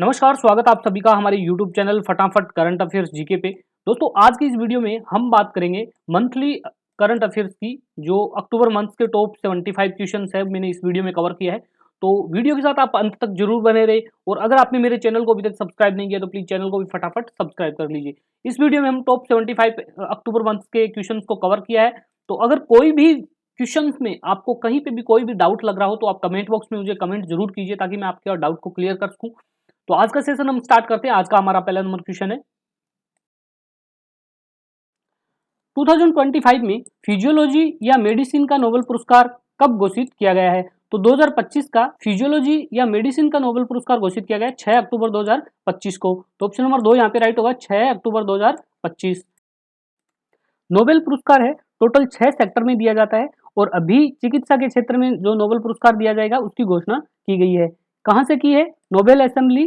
नमस्कार, स्वागत है आप सभी का हमारे YouTube चैनल फटाफट करंट अफेयर्स जीके पे। दोस्तों आज की इस वीडियो में हम बात करेंगे मंथली करंट अफेयर्स की, जो अक्टूबर मंथ के टॉप 75 क्वेश्चंस है मैंने इस वीडियो में कवर किया है। तो वीडियो के साथ आप अंत तक जरूर बने रहे, और अगर आपने मेरे चैनल को अभी तक सब्सक्राइब नहीं किया तो प्लीज चैनल को भी फटाफट सब्सक्राइब कर लीजिए। इस वीडियो में हम टॉप 75 अक्टूबर मंथ के क्वेश्चन को कवर किया है। तो अगर कोई भी क्वेश्चंस में आपको कहीं पे भी कोई भी डाउट लग रहा हो तो आप कमेंट बॉक्स में मुझे कमेंट जरूर कीजिए, ताकि मैं आपके डाउट को क्लियर कर सकूं। तो आज का सेशन हम स्टार्ट करते हैं। आज का हमारा पहला नंबर क्वेश्चन है, 2025 में फिजियोलॉजी या मेडिसिन का नोबेल पुरस्कार कब घोषित किया गया है? तो 2025 का फिजियोलॉजी या मेडिसिन का नोबेल पुरस्कार घोषित किया गया है 6 अक्टूबर 2025 को। तो ऑप्शन नंबर 2 यहाँ पे राइट होगा, 6 अक्टूबर 2025। नोबेल पुरस्कार है, टोटल 6 सेक्टर में दिया जाता है, और अभी चिकित्सा के क्षेत्र में जो नोबेल पुरस्कार दिया जाएगा उसकी घोषणा की गई है। कहां से की है? Nobel assembly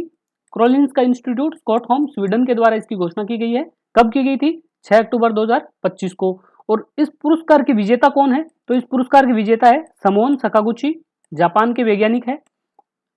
Karolinska institute Stockholm Sweden के द्वारा इसकी घोषणा की गई है। कब की गई थी? 6 अक्टूबर 2025 को। और इस पुरस्कार के विजेता कौन है? तो इस पुरस्कार के विजेता है समोन सकागुची, जापान के वैज्ञानिक है।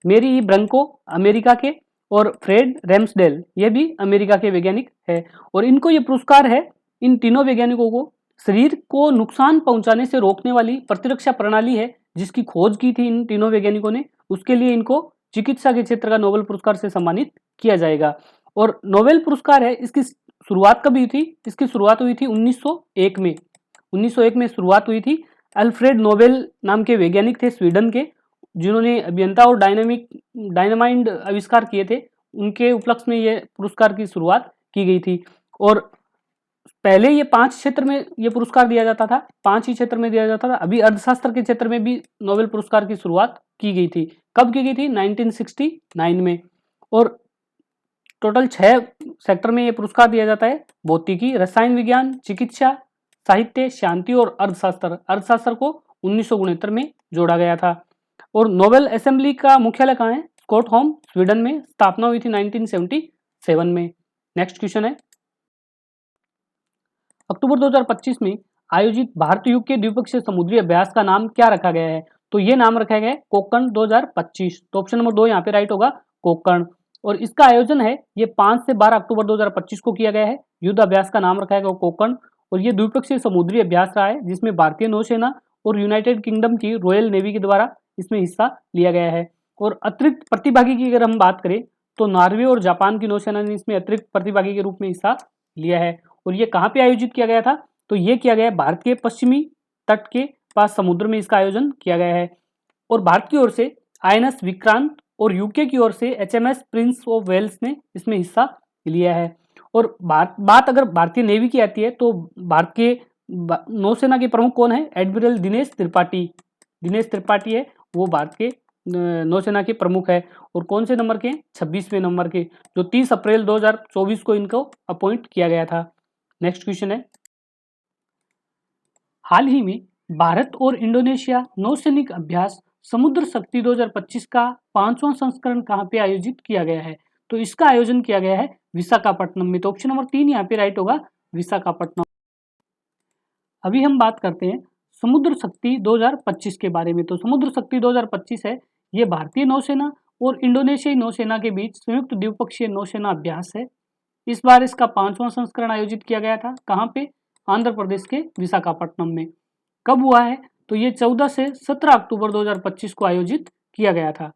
मेरी ब्रंको अमेरिका के, और फ्रेड रेम्सडेल ये भी अमेरिका के वैज्ञानिक है। और इनको ये पुरस्कार है, इन तीनों वैज्ञानिकों को शरीर को नुकसान पहुंचाने से रोकने वाली प्रतिरक्षा प्रणाली है जिसकी खोज की थी इन तीनों वैज्ञानिकों ने, उसके लिए इनको चिकित्सा के क्षेत्र का नोबेल पुरस्कार से सम्मानित किया जाएगा। और नोबेल पुरस्कार है, इसकी शुरुआत कब हुई थी? इसकी शुरुआत हुई थी 1901 में। 1901 में शुरुआत हुई थी। अल्फ्रेड नोबेल नाम के वैज्ञानिक थे स्वीडन के, जिन्होंने अभियंता और डायनामाइट आविष्कार किए थे। उनके उपलक्ष्य में ये पुरस्कार की शुरुआत की गई थी। और पहले ये 5 क्षेत्र में ये पुरस्कार दिया जाता था, 5 ही क्षेत्र में दिया जाता था। अभी अर्थशास्त्र के क्षेत्र में भी नोबेल पुरस्कार की शुरुआत की गई थी। कब की गई थी? 1969 में। और टोटल 6 सेक्टर में ये पुरस्कार दिया जाता है, भौतिकी, रसायन विज्ञान, चिकित्सा, साहित्य, शांति और अर्थशास्त्र। अर्थशास्त्र को 1969 में जोड़ा गया था। और नोबेल असेंबली का मुख्यालय कहाँ है? स्टॉकहोम स्वीडन में। स्थापना हुई थी 1977 में। नेक्स्ट क्वेश्चन है, अक्टूबर 2025 में आयोजित भारत युग के द्विपक्षीय समुद्री अभ्यास का नाम क्या रखा गया है? तो ये नाम रखा गया है कोकण 2025। तो ऑप्शन नंबर 2 यहाँ पे राइट होगा, कोकण। और इसका आयोजन है ये 5 से 12 अक्टूबर 2025 को किया गया है। युद्ध अभ्यास का नाम रखा गया कोकण, और ये द्विपक्षीय समुद्री अभ्यास रहा है जिसमें भारतीय नौसेना और यूनाइटेड किंगडम की रॉयल नेवी के द्वारा इसमें हिस्सा लिया गया है। और अतिरिक्त प्रतिभागी की अगर हम बात करें तो नॉर्वे और जापान की नौसेना ने इसमें अतिरिक्त प्रतिभागी के रूप में हिस्सा लिया है। और ये कहाँ पे आयोजित किया गया था? तो ये किया गया है भारत के पश्चिमी तट के पास समुद्र में इसका आयोजन किया गया है। और भारत की ओर से आईएनएस विक्रांत और यूके की ओर से एचएमएस प्रिंस ऑफ वेल्स ने इसमें हिस्सा लिया है। और बात अगर भारतीय नेवी की आती है तो भारत के नौसेना के प्रमुख कौन है? एडमिरल दिनेश त्रिपाठी। दिनेश त्रिपाठी है वो भारत के नौसेना के प्रमुख है। और कौन से नंबर के? 26वें नंबर के, जो 30 अप्रैल 2024 को इनको अपॉइंट किया गया था। नेक्स्ट क्वेश्चन है, हाल ही में भारत और इंडोनेशिया नौसैनिक अभ्यास समुद्र शक्ति 2025 का 5वां संस्करण कहां पे आयोजित किया गया है? तो इसका आयोजन किया गया है विशाखापट्टनम में। तो ऑप्शन नंबर 3 यहाँ पे राइट होगा, विशाखापट्टनम। अभी हम बात करते हैं समुद्र शक्ति 2025 के बारे में। तो समुद्र शक्ति 2025 है, ये भारतीय नौसेना और इंडोनेशियाई नौसेना के बीच संयुक्त द्विपक्षीय नौसेना अभ्यास है। इस बार इसका 5वां संस्करण आयोजित किया गया था। कहाँ पे? आंध्र प्रदेश के विशाखापट्टनम में। कब हुआ है? तो ये 14 से 17 अक्टूबर 2025 को आयोजित किया गया था।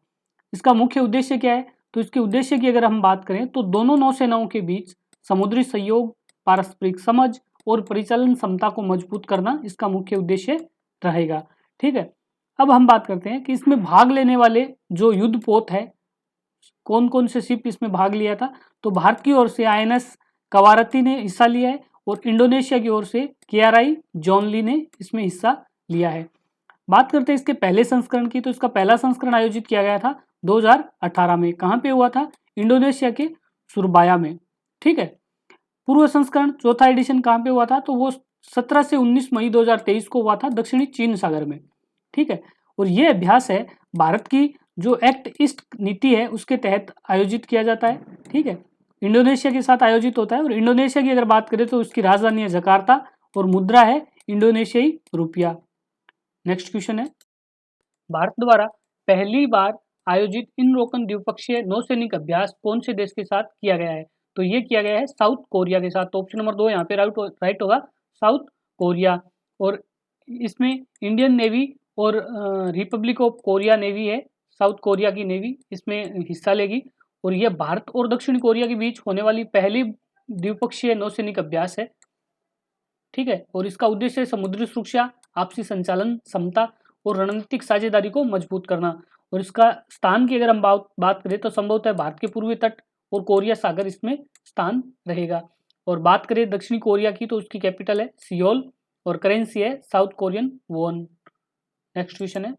इसका मुख्य उद्देश्य क्या है? तो इसके उद्देश्य की अगर हम बात करें तो दोनों नौसेनाओं के बीच समुद्री सहयोग, पारस्परिक समझ और परिचालन क्षमता को मजबूत करना इसका मुख्य उद्देश्य रहेगा। ठीक है, अब हम बात करते हैं कि इसमें भाग लेने वाले जो युद्धपोत है, कौन कौन से शिप इसमें भाग लिया था। तो भारत की ओर से आईएनएस कवारती ने हिस्सा लिया है, और इंडोनेशिया की ओर से केआरआई जॉनली ने इसमें हिस्सा लिया है। बात करते हैं इसके पहले संस्करण की, तो इसका पहला संस्करण आयोजित किया गया था 2018 में। कहाँ पे हुआ था? इंडोनेशिया के सुरबाया में। ठीक है, पूर्व संस्करण चौथा एडिशन कहाँ पे हुआ था? तो वो 17 से 19 मई 2023 को हुआ था दक्षिणी चीन सागर में। ठीक है, और ये अभ्यास है भारत की जो एक्ट ईस्ट नीति है उसके तहत आयोजित किया जाता है। ठीक है, इंडोनेशिया के साथ आयोजित होता है। और इंडोनेशिया की अगर बात करें तो उसकी राजधानी है जकार्ता, और मुद्रा है इंडोनेशियाई रुपया। नेक्स्ट क्वेश्चन है, भारत द्वारा पहली बार आयोजित इन रोकन द्विपक्षीय नौसैनिक अभ्यास कौन से देश के साथ किया गया है? तो ये किया गया है साउथ कोरिया के साथ। तो ऑप्शन नंबर 2 यहाँ पे राइट होगा, साउथ कोरिया। और इसमें इंडियन नेवी और रिपब्लिक ऑफ कोरिया नेवी है, साउथ कोरिया की नेवी इसमें हिस्सा लेगी। और यह भारत और दक्षिण कोरिया के बीच होने वाली पहली द्विपक्षीय नौसैनिक अभ्यास है। ठीक है, और इसका उद्देश्य समुद्री सुरक्षा, आपसी संचालन क्षमता और रणनीतिक साझेदारी को मजबूत करना। और इसका स्थान की अगर हम बात करें तो संभवतः भारत के पूर्वी तट और कोरिया सागर इसमें स्थान रहेगा। और बात करें दक्षिणी कोरिया की तो उसकी कैपिटल है सियोल और करेंसी है south Korean von. Next question है,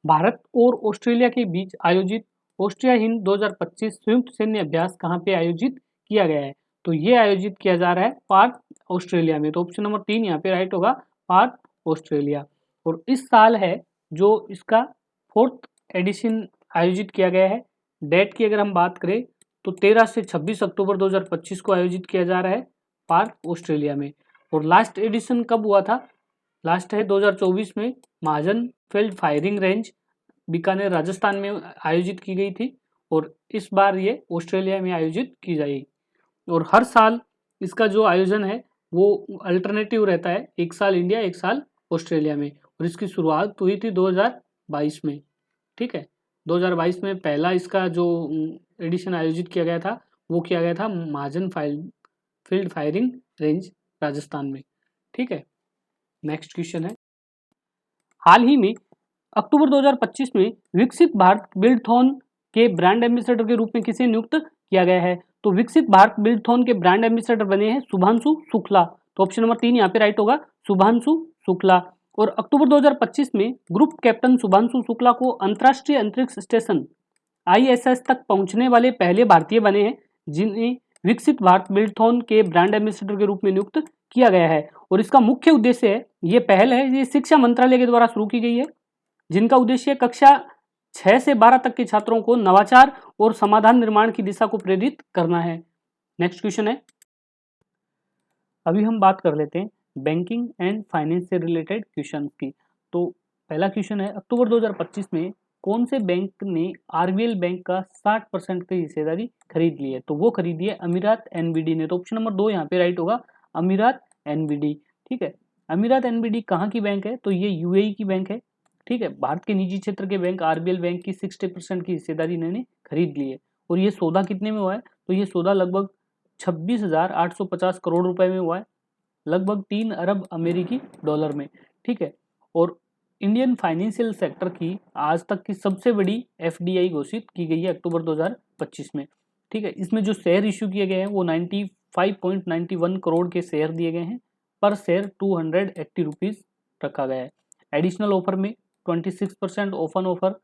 भारत और ऑस्ट्रेलिया के बीच आयोजित ऑस्ट्रिया हिंद 2025 संयुक्त सैन्य अभ्यास कहाँ पे आयोजित किया गया है? तो ये आयोजित किया जा रहा है पार्थ ऑस्ट्रेलिया में। तो ऑप्शन नंबर 3 यहाँ पे राइट होगा, पार्थ ऑस्ट्रेलिया। और इस साल है जो इसका 4th एडिशन आयोजित किया गया है। डेट की अगर हम बात करें तो 13 से 26 अक्टूबर 2025 को आयोजित किया जा रहा है पार्थ ऑस्ट्रेलिया में। और लास्ट एडिशन कब हुआ था? लास्ट है 2024 में Mahajan field firing range Bikaner Rajasthan में आयोजित की गई थी। और इस बार ये ऑस्ट्रेलिया में आयोजित की जाएगी। और हर साल इसका जो आयोजन है वो अल्टरनेटिव रहता है, एक साल इंडिया एक साल ऑस्ट्रेलिया में। और इसकी शुरुआत हुई थी 2022 में। ठीक है, 2022 में पहला इसका जो एडिशन आयोजित किया गया था वो किया गया था महाजन फील्ड फायरिंग रेंज राजस्थान में। ठीक है, नेक्स्ट क्वेश्चन है, हाल ही में अक्टूबर 2025 में विकसित भारत बिल्डथॉन के ब्रांड एम्बेसडर के रूप में किसे नियुक्त किया गया है? तो विकसित भारत बिल्डथॉन के ब्रांड एम्बेसडर बने हैं शुभांशु शुक्ला। तो ऑप्शन नंबर 3 यहाँ पे राइट होगा, शुभांशु शुक्ला। और अक्टूबर 2025 में ग्रुप कैप्टन शुभांशु शुक्ला को अंतर्राष्ट्रीय अंतरिक्ष स्टेशन ISS तक पहुंचने वाले पहले भारतीय बने हैं जिन्हें विकसित भारत बिल्डथॉन के ब्रांड एम्बेसडर के रूप में नियुक्त किया गया है। और इसका मुख्य उद्देश्य है, ये पहल है, ये शिक्षा मंत्रालय के द्वारा शुरू की गई है, जिनका उद्देश्य कक्षा 6 से 12 तक के छात्रों को नवाचार और समाधान निर्माण की दिशा को प्रेरित करना है। नेक्स्ट क्वेश्चन है, अभी हम बात कर लेते हैं बैंकिंग एंड फाइनेंस से रिलेटेड क्वेश्चन की। तो पहला क्वेश्चन है, अक्टूबर 2025 में कौन से बैंक ने RBL बैंक का 60% की हिस्सेदारी खरीद ली है? तो वो खरीदी है अमीरात NBD ने। तो ऑप्शन नंबर 2 यहाँ पे राइट होगा, अमीरात NBD। ठीक है, अमीरात NBD कहाँ की बैंक है? तो ये UAE की बैंक है। ठीक है, भारत के निजी क्षेत्र के बैंक RBL बैंक की 60% की हिस्सेदारी इन्होंने खरीद ली है। और ये सौदा कितने में हुआ है? तो ये सौदा लगभग 26,850 करोड़ रुपए में हुआ है, लगभग 3 अरब अमेरिकी डॉलर में। ठीक है, और इंडियन फाइनेंशियल सेक्टर की आज तक की सबसे बड़ी FDI घोषित की गई है अक्टूबर 2025 में। ठीक है, इसमें जो शेयर इश्यू किए गए हैं वो 95.91 करोड़ के शेयर दिए गए हैं, पर शेयर 280 रुपीज रखा गया है। एडिशनल ऑफर में 26% open offer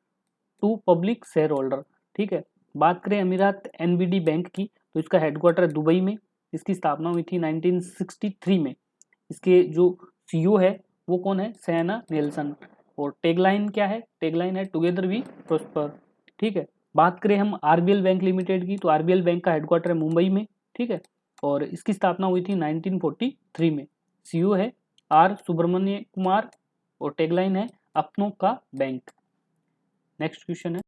to public shareholder. ठीक है, बात करें अमीरात NBD बैंक की तो इसका हेडक्वार्टर दुबई में, इसकी स्थापना हुई थी 1963 में। इसके जो CEO है वो कौन है? सयाना नेल्सन। और टैगलाइन क्या है? टैगलाइन है टुगेदर वी प्रॉस्पर। ठीक है, बात करें हम RBL बैंक लिमिटेड की तो RBL बैंक का हेडक्वार्टर है मुंबई में। ठीक है, और इसकी स्थापना हुई थी 1943 में। CEO है R सुब्रमण्य कुमार और टैगलाइन है अपनों का बैंक। नेक्स्ट क्वेश्चन है,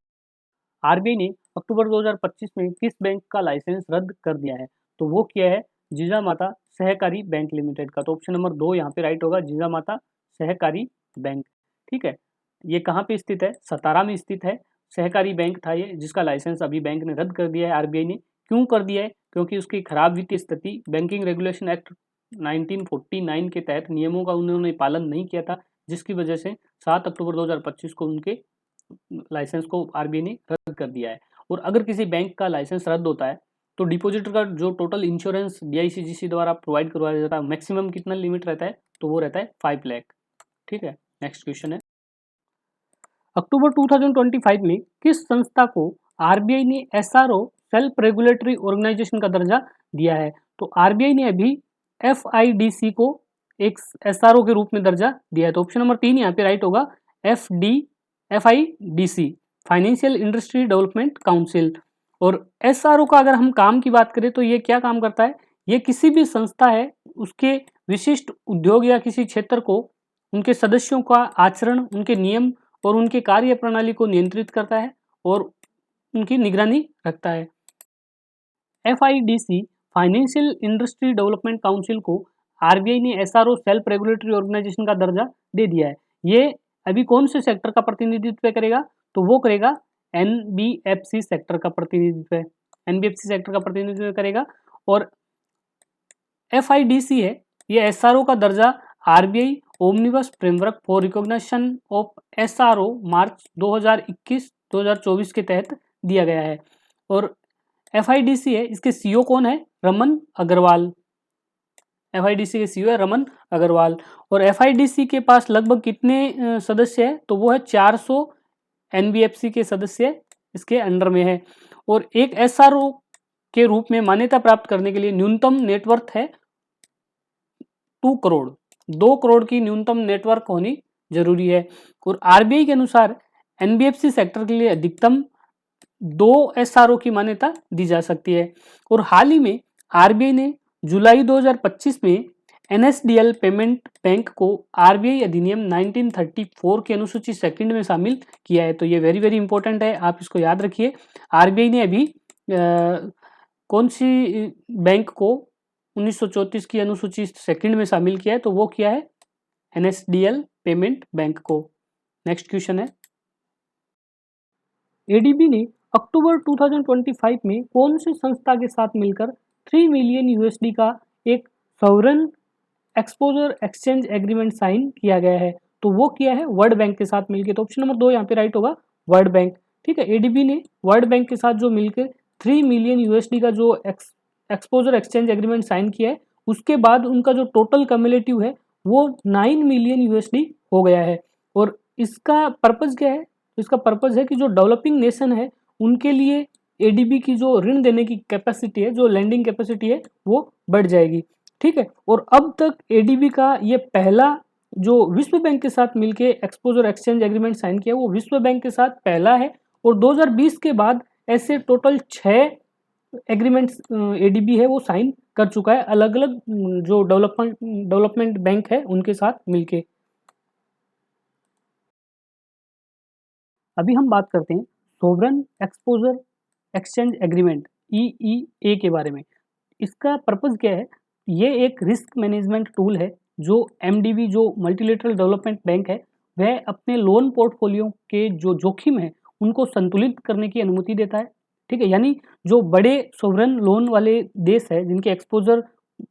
RBI ने अक्टूबर 2025 में किस बैंक का लाइसेंस रद्द कर दिया है? तो वो किया है जिजामाता सहकारी बैंक लिमिटेड का। तो ऑप्शन नंबर 2 यहाँ पे राइट होगा, जिजामाता सहकारी बैंक। ठीक है, ये कहाँ पे स्थित है? सतारा में स्थित है। सहकारी बैंक था ये, जिसका लाइसेंस अभी बैंक ने रद्द कर दिया है, RBI ने। क्यों कर दिया है? क्योंकि उसकी खराब वित्तीय स्थिति, बैंकिंग रेगुलेशन एक्ट 1949 के तहत नियमों का उन्होंने पालन नहीं किया था, जिसकी वजह से 7 अक्टूबर 2025 को उनके लाइसेंस को RBI ने रद्द कर दिया है। और अगर किसी बैंक का लाइसेंस रद्द होता है तो डिपॉजिटर का जो टोटल इंश्योरेंस DICGC द्वारा प्रोवाइड करवाया जाता है, मैक्सिमम कितना लिमिट रहता है? तो वो रहता है 5 लाख। ठीक है, नेक्स्ट क्वेश्चन है, अक्टूबर 2025 में किस संस्था को RBI ने SRO सेल्फ रेगुलेटरी ऑर्गेनाइजेशन का दर्जा दिया है? तो RBI ने अभी FIDC को एक SRO के रूप में दर्जा दिया है। तो ऑप्शन नंबर 3 यहाँ पे राइट होगा, FIDC financial industry development council. और SRO का अगर हम काम की बात करें तो ये क्या काम करता है? ये किसी भी संस्था है उसके विशिष्ट उद्योग या किसी क्षेत्र को, उनके सदस्यों का आचरण, उनके नियम और उनके कार्य प्रणाली को नियंत्रित करता है और उनकी निगरानी रखता है। FIDC financial industry development council को RBI ने SRO सेल्फ रेगुलेटरी ऑर्गेनाइजेशन का दर्जा दे दिया है। ये अभी कौन से सेक्टर का प्रतिनिधित्व करेगा? तो वो करेगा NBFC सेक्टर का प्रतिनिधित्व है, NBFC सेक्टर का प्रतिनिधित्व करेगा। और FIDC है, ये SRO का दर्जा RBI omnibus framework for recognition of SRO March 2021-2024 के तहत दिया गया है। और FIDC है, इसके CEO कौन है? रमन अग्रवाल। FIDC के CEO है रमन अग्रवाल। और FIDC के पास लगभग कितने सदस्य है? तो वो है 400 NBFC के सदस्य इसके अंडर में है। और एक SRO के रूप में मान्यता प्राप्त करने के लिए न्यूनतम नेटवर्थ है 2 करोड़, 2 करोड़ की न्यूनतम नेटवर्क होनी जरूरी है। और RBI के अनुसार NBFC सेक्टर के लिए अधिकतम 2 SRO की मान्यता दी जा सकती है। और हाल ही में RBI ने जुलाई 2025 में NSDL पेमेंट बैंक को RBI अधिनियम 1934 की अनुसूची सेकंड में शामिल किया है। तो ये वेरी वेरी इंपॉर्टेंट है, आप इसको याद रखिए। RBI ने अभी कौन सी बैंक को 1934 की अनुसूची सेकंड में शामिल किया है? तो वो किया है NSDL पेमेंट बैंक को। नेक्स्ट क्वेश्चन है, ADB ने अक्टूबर 2025 में कौन सी संस्था के साथ मिलकर 3 मिलियन USD का एक sovereign exposure exchange agreement sign किया गया है? तो वो किया है वर्ल्ड बैंक के साथ मिलकर। तो ऑप्शन नंबर 2 यहाँ पे राइट होगा, वर्ल्ड बैंक। ठीक है, ADB ने वर्ल्ड बैंक के साथ जो मिलकर 3 मिलियन USD का जो एक्सपोजर एक्सचेंज एग्रीमेंट साइन किया है, उसके बाद उनका जो टोटल कम्युलेटिव है वो 9 मिलियन USD हो गया है। और इसका पर्पज क्या है? तो इसका पर्पज है कि जो डेवलपिंग नेशन है उनके लिए ADB की जो ऋण देने की कैपेसिटी है, जो लैंडिंग कैपेसिटी है, वो बढ़ जाएगी। ठीक है, और अब तक ADB का ये पहला जो विश्व बैंक के साथ मिलके एक्सपोजर एक्सचेंज एग्रीमेंट साइन किया वो विश्व बैंक के साथ पहला है। और 2020 के बाद ऐसे टोटल 6 एग्रीमेंट्स ADB है वो साइन कर चुका है, अलग अलग जो डेवलपमेंट बैंक है उनके साथ मिलके। अभी हम बात करते हैं sovereign exposure exchange agreement EEA के बारे में। इसका पर्पज क्या है? ये एक रिस्क मैनेजमेंट टूल है जो MDB जो मल्टीलेटरल डेवलपमेंट बैंक है वह अपने लोन पोर्टफोलियो के जो जोखिम है उनको संतुलित करने की अनुमति देता है। ठीक है, यानी जो बड़े सोवरेन लोन वाले देश है जिनके एक्सपोजर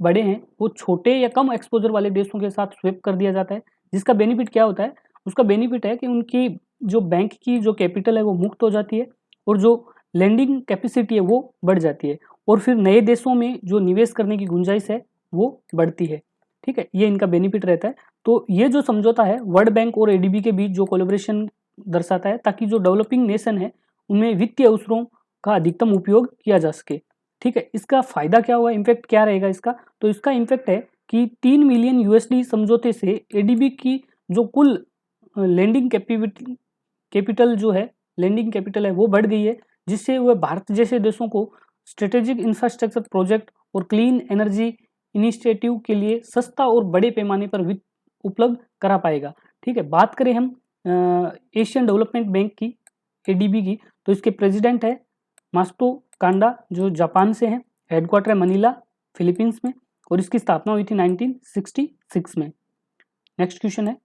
बड़े हैं वो छोटे या कम एक्सपोजर वाले देशों के साथ स्वेप कर दिया जाता है। जिसका बेनिफिट क्या होता है? उसका बेनिफिट है कि उनकी जो बैंक की जो कैपिटल है वो मुक्त हो जाती है और जो लैंडिंग कैपेसिटी है वो बढ़ जाती है और फिर नए देशों में जो निवेश करने की गुंजाइश है वो बढ़ती है। ठीक है, ये इनका बेनिफिट रहता है। तो ये जो समझौता है वर्ल्ड बैंक और ADB के बीच जो कोलैबोरेशन दर्शाता है ताकि जो डेवलपिंग नेशन है उनमें वित्तीय अवसरों का अधिकतम उपयोग किया जा सके। ठीक है, इसका फायदा क्या हुआ, इम्पैक्ट क्या रहेगा इसका? तो इसका इम्पैक्ट है कि 3 मिलियन USD समझौते से ADB की जो कुल लैंडिंग कैपिटल जो है, लैंडिंग कैपिटल है वो बढ़ गई है, जिससे वह भारत जैसे देशों को स्ट्रेटेजिक इंफ्रास्ट्रक्चर प्रोजेक्ट और क्लीन एनर्जी इनिशिएटिव के लिए सस्ता और बड़े पैमाने पर वित्त उपलब्ध करा पाएगा। ठीक है, बात करें हम एशियन डेवलपमेंट बैंक की, ADB की, तो इसके प्रेसिडेंट है मास्टो कांडा जो जापान से हैं, हेडक्वार्टर है मनीला फिलीपींस में और इसकी स्थापना हुई थी 1966 में। नेक्स्ट क्वेश्चन है,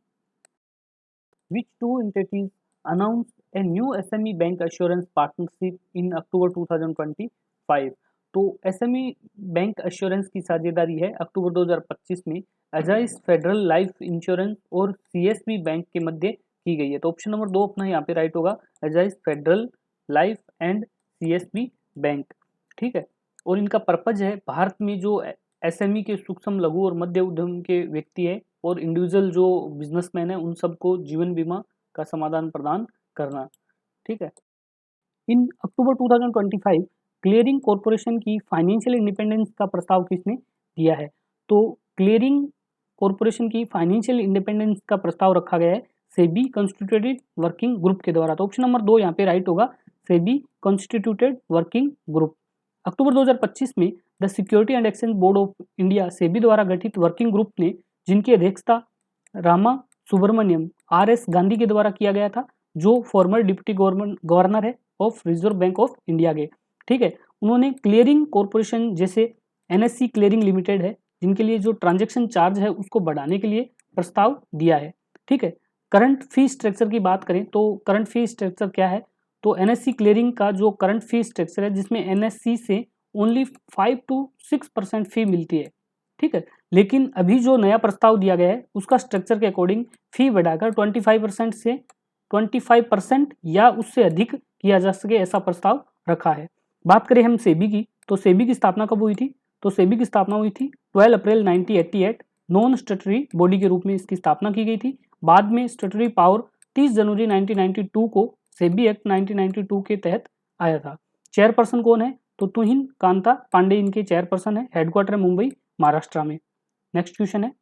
which two entities announced a new SME bank assurance partnership in October 2025? तो SME बैंक अश्योरेंस की साझेदारी है अक्टूबर 2025 में अजाइस फेडरल लाइफ इंश्योरेंस और CSB बैंक के मध्य की गई है। तो ऑप्शन नंबर 2 अपना यहाँ पे राइट होगा, Ageas federal life and CSB bank. ठीक है, और इनका पर्पज है भारत में जो SME के सूक्ष्म लघु और मध्य उद्यम के व्यक्ति है और इंडिविजुअल जो बिजनेसमैन है उन सबको जीवन बीमा का समाधान प्रदान करना। ठीक है, इन अक्टूबर 2025 क्लियरिंग कॉरपोरेशन की फाइनेंशियल इंडिपेंडेंस का प्रस्ताव किसने दिया है? तो क्लियरिंग कॉरपोरेशन की फाइनेंशियल इंडिपेंडेंस का प्रस्ताव रखा गया है सेबी कॉन्स्टिट्यूटेड वर्किंग ग्रुप के द्वारा। तो ऑप्शन नंबर 2 यहाँ पे राइट होगा, सेबी कॉन्स्टिट्यूटेड वर्किंग ग्रुप। अक्टूबर 2025 में the security and exchange board of India SEBI द्वारा गठित वर्किंग ग्रुप ने, जिनकी अध्यक्षता रामा सुब्रमण्यम RS गांधी के द्वारा किया गया था, जो फॉर्मर डिप्टी गवर्नर है of reserve bank of India के। ठीक है, उन्होंने क्लियरिंग कॉरपोरेशन जैसे NSE क्लियरिंग लिमिटेड है, जिनके लिए जो ट्रांजेक्शन चार्ज है उसको बढ़ाने के लिए प्रस्ताव दिया है। ठीक है, करंट फी स्ट्रक्चर की बात करें तो करंट फी स्ट्रक्चर क्या है, तो NSE क्लियरिंग का जो करंट फी स्ट्रक्चर है, जिसमें NSE से ओनली 5 to 6% फी मिलती है। ठीक है, लेकिन अभी जो नया प्रस्ताव दिया गया है उसका स्ट्रक्चर के अकॉर्डिंग फी बढ़ाकर 25% से 25% या उससे अधिक किया जा सके, ऐसा प्रस्ताव रखा है। बात करें हम सेबी की, तो सेबी की स्थापना कब हुई थी, तो सेबी की स्थापना हुई थी 12 अप्रैल 1988, नॉन स्टैट्यूटरी बॉडी के रूप में इसकी स्थापना की गई थी। बाद में स्टैट्यूटरी पावर 30 जनवरी 1992 को सेबी एक्ट 1992 के तहत आया था। चेयरपर्सन कौन है, तो तुहिन कांता पांडे इनके चेयरपर्सन है, हेडक्वार्टर मुंबई महाराष्ट्र में। नेक्स्ट क्वेश्चन है,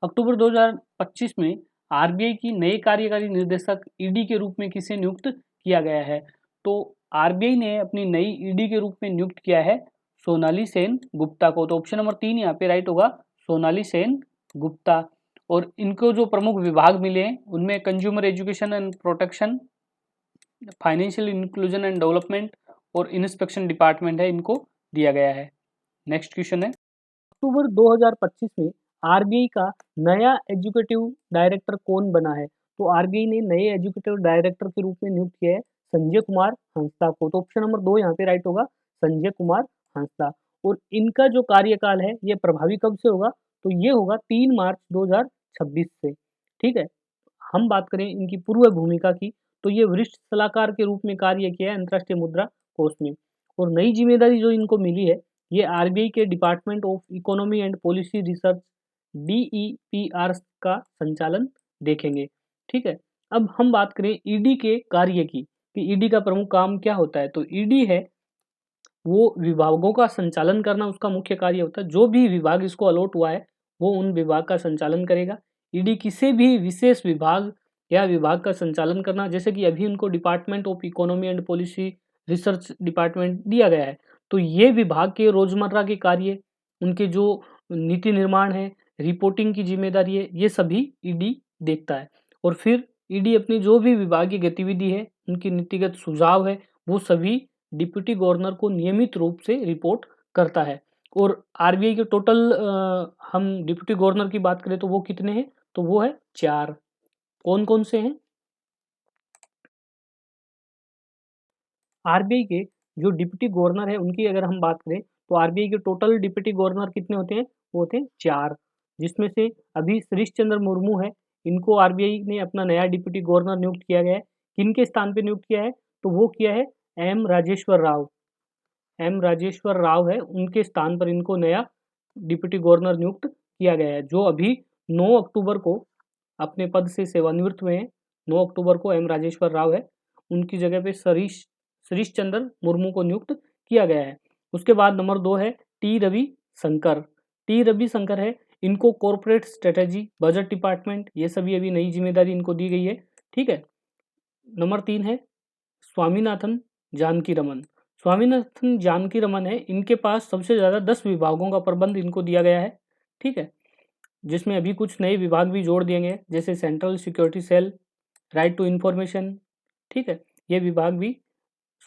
अक्टूबर 2025 में आरबीआई की नए कार्यकारी निर्देशक ईडी के रूप में किसे नियुक्त किया गया है, तो आरबीआई ने अपनी नई ईडी के रूप में नियुक्त किया है सोनाली सेन गुप्ता को। तो ऑप्शन नंबर 3 यहाँ पे राइट होगा, सोनाली सेन गुप्ता। और इनको जो प्रमुख विभाग मिले हैं उनमें consumer education and protection, financial inclusion and development और इंस्पेक्शन डिपार्टमेंट है, इनको दिया गया है। नेक्स्ट क्वेश्चन है, अक्टूबर 2025 में आरबीआई का नया एजुकेटिव डायरेक्टर कौन बना है, तो आरबीआई ने नए एजुकेटिव डायरेक्टर के रूप में नियुक्त किया है संजय कुमार हंसदा को। तो ऑप्शन नंबर 2 यहाँ पे राइट होगा, संजय कुमार हंसदा। और इनका जो कार्यकाल है ये प्रभावी कब से होगा, तो ये होगा 3 मार्च 2026 से। ठीक है, हम बात करें इनकी पूर्व भूमिका की, तो ये वरिष्ठ सलाहकार के रूप में कार्य किया है अंतर्राष्ट्रीय मुद्रा कोष में। और नई जिम्मेदारी जो इनको मिली है, ये आरबीआई के department of economy and policy research DEPR का संचालन देखेंगे। ठीक है, अब हम बात करें ईडी के कार्य की कि ईडी का प्रमुख काम क्या होता है, तो ईडी है वो विभागों का संचालन करना, उसका मुख्य कार्य होता है। जो भी विभाग इसको अलॉट हुआ है वो उन विभाग का संचालन करेगा। ईडी किसी भी विशेष विभाग या विभाग का संचालन करना, जैसे कि अभी उनको department of economy and policy research department दिया गया है, तो ये विभाग के रोजमर्रा के कार्य, उनके जो नीति निर्माण है, रिपोर्टिंग की जिम्मेदारी है, ये सभी ईडी देखता है। और फिर ईडी अपनी जो भी विभागीय गतिविधि है, उनकी नीतिगत सुझाव है, वो सभी डिप्टी गवर्नर को नियमित रूप से रिपोर्ट करता है। और आरबीआई के टोटल हम डिप्टी गवर्नर की बात करें तो वो कितने हैं, तो वो है 4। कौन कौन से हैं, आरबीआई के जो डिप्टी गवर्नर है उनकी अगर हम बात करें तो आरबीआई के टोटल डिप्टी गवर्नर कितने होते हैं, वो होते हैं 4, जिसमें से अभी सतीश चंद्र मुर्मू है, इनको आरबीआई ने अपना नया डिप्टी गवर्नर नियुक्त किया गया है। किनके स्थान पे नियुक्त किया है, तो वो किया है एम राजेश्वर राव है, उनके स्थान पर इनको नया डिप्टी गवर्नर नियुक्त किया गया है, जो अभी 9 अक्टूबर को अपने पद से सेवानिवृत्त हुए हैं। 9 अक्टूबर को एम राजेश्वर राव है, उनकी जगह पे सतीश चंद्र मुर्मू को नियुक्त किया गया है। उसके बाद नंबर 2 है टी रवि शंकर है, इनको कॉर्पोरेट स्ट्रेटेजी, बजट डिपार्टमेंट, ये सभी अभी नई जिम्मेदारी इनको दी गई है। ठीक है, नंबर 3 है स्वामीनाथन जानकी रमन है, इनके पास सबसे ज़्यादा 10 विभागों का प्रबंध इनको दिया गया है। ठीक है, जिसमें अभी कुछ नए विभाग भी जोड़ दिए गए, जैसे central security cell, right to information. ठीक है, ये विभाग भी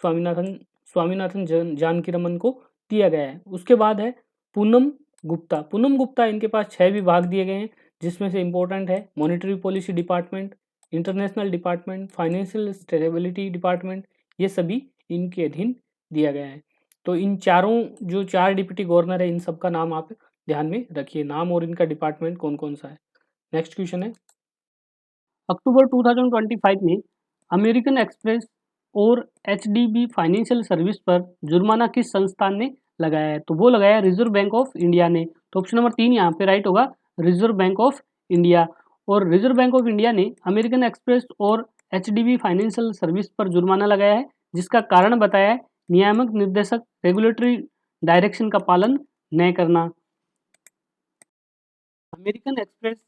स्वामीनाथन जानकी रमन को दिया गया है। उसके बाद है पूनम गुप्ता, इनके पास 6 विभाग दिए गए हैं, जिसमें से इंपॉर्टेंट है monetary policy department, international department, financial stability department, ये सभी इनके अधीन दिया गया है। तो इन चारों जो 4 डिप्टी गवर्नर है, इन सब का नाम आप ध्यान में रखिए, नाम और इनका डिपार्टमेंट कौन कौन सा है। नेक्स्ट क्वेश्चन है, अक्टूबर 2025 में अमेरिकन एक्सप्रेस और एचडीबी फाइनेंशियल सर्विस पर जुर्माना किस संस्थान ने लगाया है, तो वो लगाया रिजर्व बैंक ऑफ इंडिया ने। तो ऑप्शन नंबर 3 यहाँ पे राइट होगा, रिजर्व बैंक ऑफ इंडिया। और रिजर्व बैंक ऑफ इंडिया ने अमेरिकन एक्सप्रेस और एचडीबी फाइनेंशियल सर्विस पर जुर्माना लगाया है, जिसका कारण बताया है नियामक निर्देशक रेगुलेटरी डायरेक्शन का पालन न करना। अमेरिकन एक्सप्रेस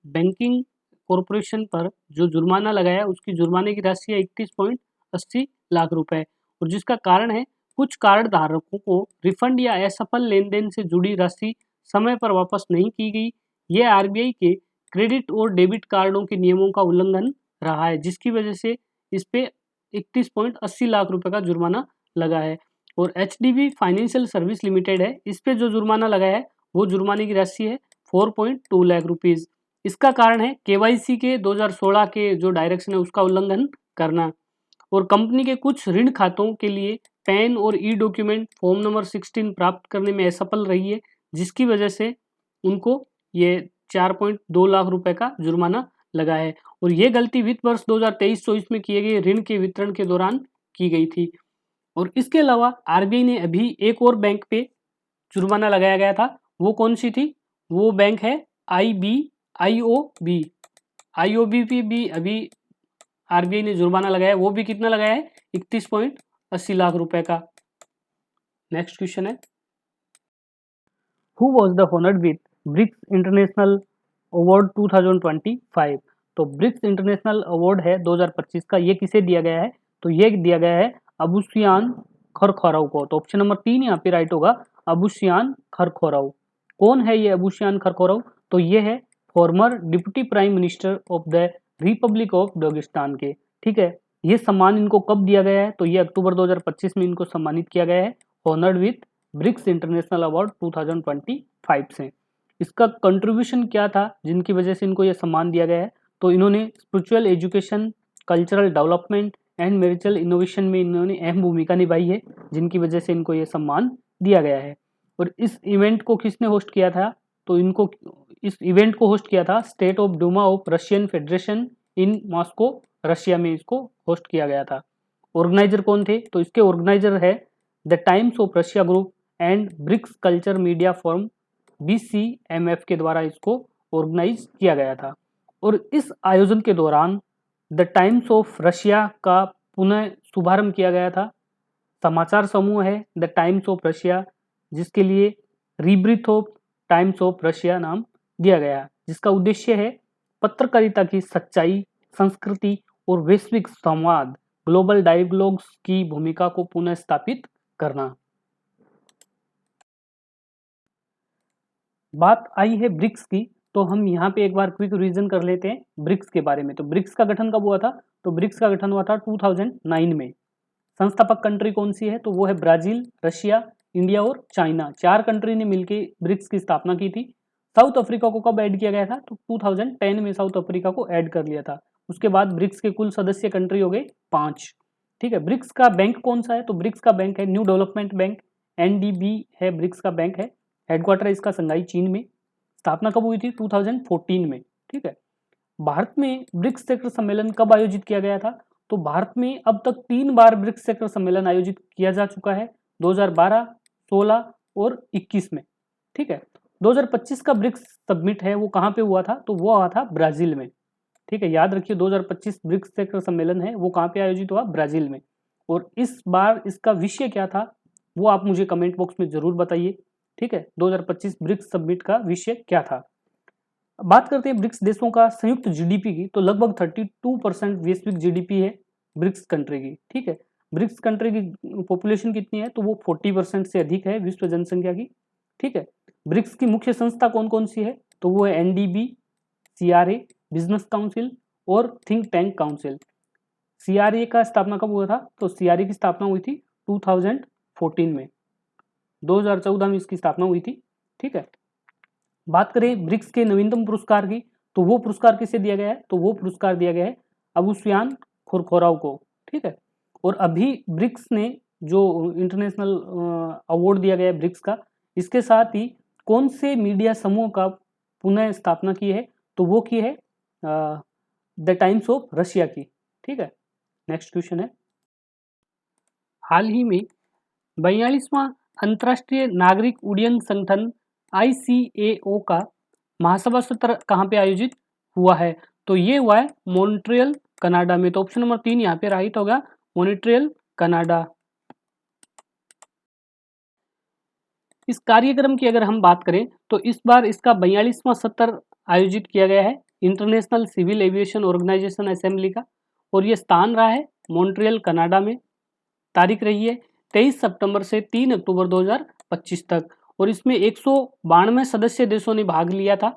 बैंकिंग कॉरपोरेशन पर जो जुर्माना लगाया, उसकी जुर्माने की राशि है 31.80 लाख रुपए, और जिसका कारण है कुछ कार्ड धारकों को रिफंड या असफल लेन देन से जुड़ी राशि समय पर वापस नहीं की गई। ये आरबीआई के क्रेडिट और डेबिट कार्डों के नियमों का उल्लंघन रहा है, जिसकी वजह से इस पे 31.80 लाख रुपए का जुर्माना लगा है। और एचडीबी फाइनेंशियल सर्विस लिमिटेड है, इस पे जो जुर्माना लगा है वो जुर्माने की राशि है 4.2 लाख रुपीज। इसका कारण है केवाईसी के 2016 के जो डायरेक्शन है उसका उल्लंघन करना। और कंपनी के कुछ ऋण खातों के लिए पैन और ई डॉक्यूमेंट फॉर्म नंबर 16 प्राप्त करने में असफल रही है, जिसकी वजह से उनको ये 4.2 लाख रुपए का जुर्माना लगा है। और ये गलती वित्त वर्ष 2023-24 में किए गए ऋण के वितरण के दौरान की गई थी। और इसके अलावा आरबीआई ने अभी एक और बैंक पे जुर्माना लगाया गया था, वो कौन सी थी? वो बैंक है आईओबी पे भी अभी आरबीआई ने जुर्माना लगाया, वो भी कितना लगाया है? 31.80 लाख रुपए का। नेक्स्ट क्वेश्चन है, who was the honoured with BRICS international award 2025? तो ब्रिक्स इंटरनेशनल अवार्ड है 2025 का, ये किसे दिया गया है? तो ये दिया गया है अबुसियान खरखोराव को। तो ऑप्शन नंबर 3 यहाँ पे राइट होगा, अबुसियान खरखोराव। कौन है ये अबुसियान खरखोराव? तो ये है farmer deputy prime minister of the Republic of Dagestan के। ठीक है, ये सम्मान इनको कब दिया गया है? तो ये अक्टूबर 2025 में इनको सम्मानित किया गया है, honoured with BRICS international award 2025 से। इसका कंट्रीब्यूशन क्या था जिनकी वजह से इनको यह सम्मान दिया गया है? तो इन्होंने spiritual education, cultural development and marital innovation में इन्होंने अहम भूमिका निभाई है, जिनकी वजह से इनको यह सम्मान दिया गया है। और इस इवेंट को किसने होस्ट किया था? तो इनको इस इवेंट को होस्ट किया था state of Duma of Russian federation in Moscow, Russia में इसको होस्ट किया गया था। ऑर्गेनाइजर कौन थे? तो इसके ऑर्गेनाइजर है the Times of Russia group and BRICS culture media forum BCMF के द्वारा इसको ऑर्गेनाइज किया गया था। और इस आयोजन के दौरान द टाइम्स ऑफ रशिया का पुनः शुभारंभ किया गया था। समाचार समूह है द टाइम्स ऑफ रशिया, जिसके लिए रीब्रीथ ऑफ टाइम्स ऑफ रशिया नाम दिया गया, जिसका उद्देश्य है पत्रकारिता की सच्चाई, संस्कृति और वैश्विक संवाद, ग्लोबल डायलॉग्स की भूमिका को पुनः स्थापित करना। बात आई है ब्रिक्स की, तो हम यहाँ पे एक बार क्विक रिवीजन कर लेते हैं ब्रिक्स के बारे में। तो ब्रिक्स का गठन कब हुआ था? तो ब्रिक्स का गठन हुआ था 2009 में। संस्थापक कंट्री कौन सी है? तो वो है ब्राजील, रशिया, इंडिया और चाइना। 4 कंट्री ने मिलकर ब्रिक्स की स्थापना की थी। साउथ अफ्रीका को कब ऐड किया गया था? तो 2010 में साउथ अफ्रीका को ऐड कर लिया था। उसके बाद ब्रिक्स के कुल सदस्य कंट्री हो गए 5। ठीक है, ब्रिक्स का बैंक कौन सा है? तो ब्रिक्स का बैंक है न्यू डेवलपमेंट बैंक, NDB है ब्रिक्स का बैंक है। हेडक्वार्टर इसका संघाई चीन में। स्थापना कब हुई थी? 2014 में। ठीक है, भारत में ब्रिक्स शिखर सम्मेलन कब आयोजित किया गया था? तो भारत में अब तक 3 बार ब्रिक्स शिखर सम्मेलन आयोजित किया जा चुका है, 2012, 16 और 21 में। ठीक है, 2025 का ब्रिक्स समिट है वो कहाँ पे हुआ था? तो वो हुआ था ब्राजील में। ठीक है, याद रखिए 2025 ब्रिक्स शिखर सम्मेलन है वो कहाँ पे आयोजित हुआ? ब्राजील में। और इस बार इसका विषय क्या था वो आप मुझे कमेंट बॉक्स में जरूर बताइए। ठीक है, 2025 ब्रिक्स समिट का विषय क्या था? बात करते हैं ब्रिक्स देशों का संयुक्त जीडीपी की, तो लगभग 32% वैश्विक जीडीपी है ब्रिक्स कंट्री की। ठीक है, ब्रिक्स कंट्री की पॉपुलेशन कितनी है? तो वो 40% से अधिक है विश्व जनसंख्या की। ठीक है, ब्रिक्स की मुख्य संस्था कौन कौन सी है? तो वो है NDB, CRA, बिजनेस काउंसिल और थिंक टैंक काउंसिल। CRA का स्थापना कब हुआ था? तो CRA की स्थापना हुई थी 2014 में, 2014 में इसकी स्थापना हुई थी। ठीक है, बात करें ब्रिक्स के नवीनतम पुरस्कार की, तो वो पुरस्कार किसे दिया गया है? तो वो पुरस्कार दिया गया है अबुसियान खरखोराव को। ठीक है, और अभी ब्रिक्स ने जो इंटरनेशनल अवार्ड दिया गया है ब्रिक्स का, इसके साथ ही कौन से मीडिया समूह का पुनः स्थापना की है? तो वो की है द टाइम्स ऑफ रशिया की। ठीक है, नेक्स्ट क्वेश्चन है, हाल ही में 42वां अंतर्राष्ट्रीय नागरिक उड्डयन संगठन ICAO का महासभा सत्र कहाँ पे आयोजित हुआ है? तो ये हुआ है मॉन्ट्रियल, कनाडा में। तो ऑप्शन नंबर 3 यहाँ पे राइट होगा, मॉन्ट्रियल, कनाडा। इस कार्यक्रम की अगर हम बात करें तो इस बार इसका 42वां सत्र आयोजित किया गया है international civil aviation organisation assembly का, और ये स्थान रहा है मॉन्ट्रियल, कनाडा में। तारीख रही है 23 सितंबर से 3 अक्टूबर 2025 तक, और इसमें 192 सदस्य देशों ने भाग लिया था।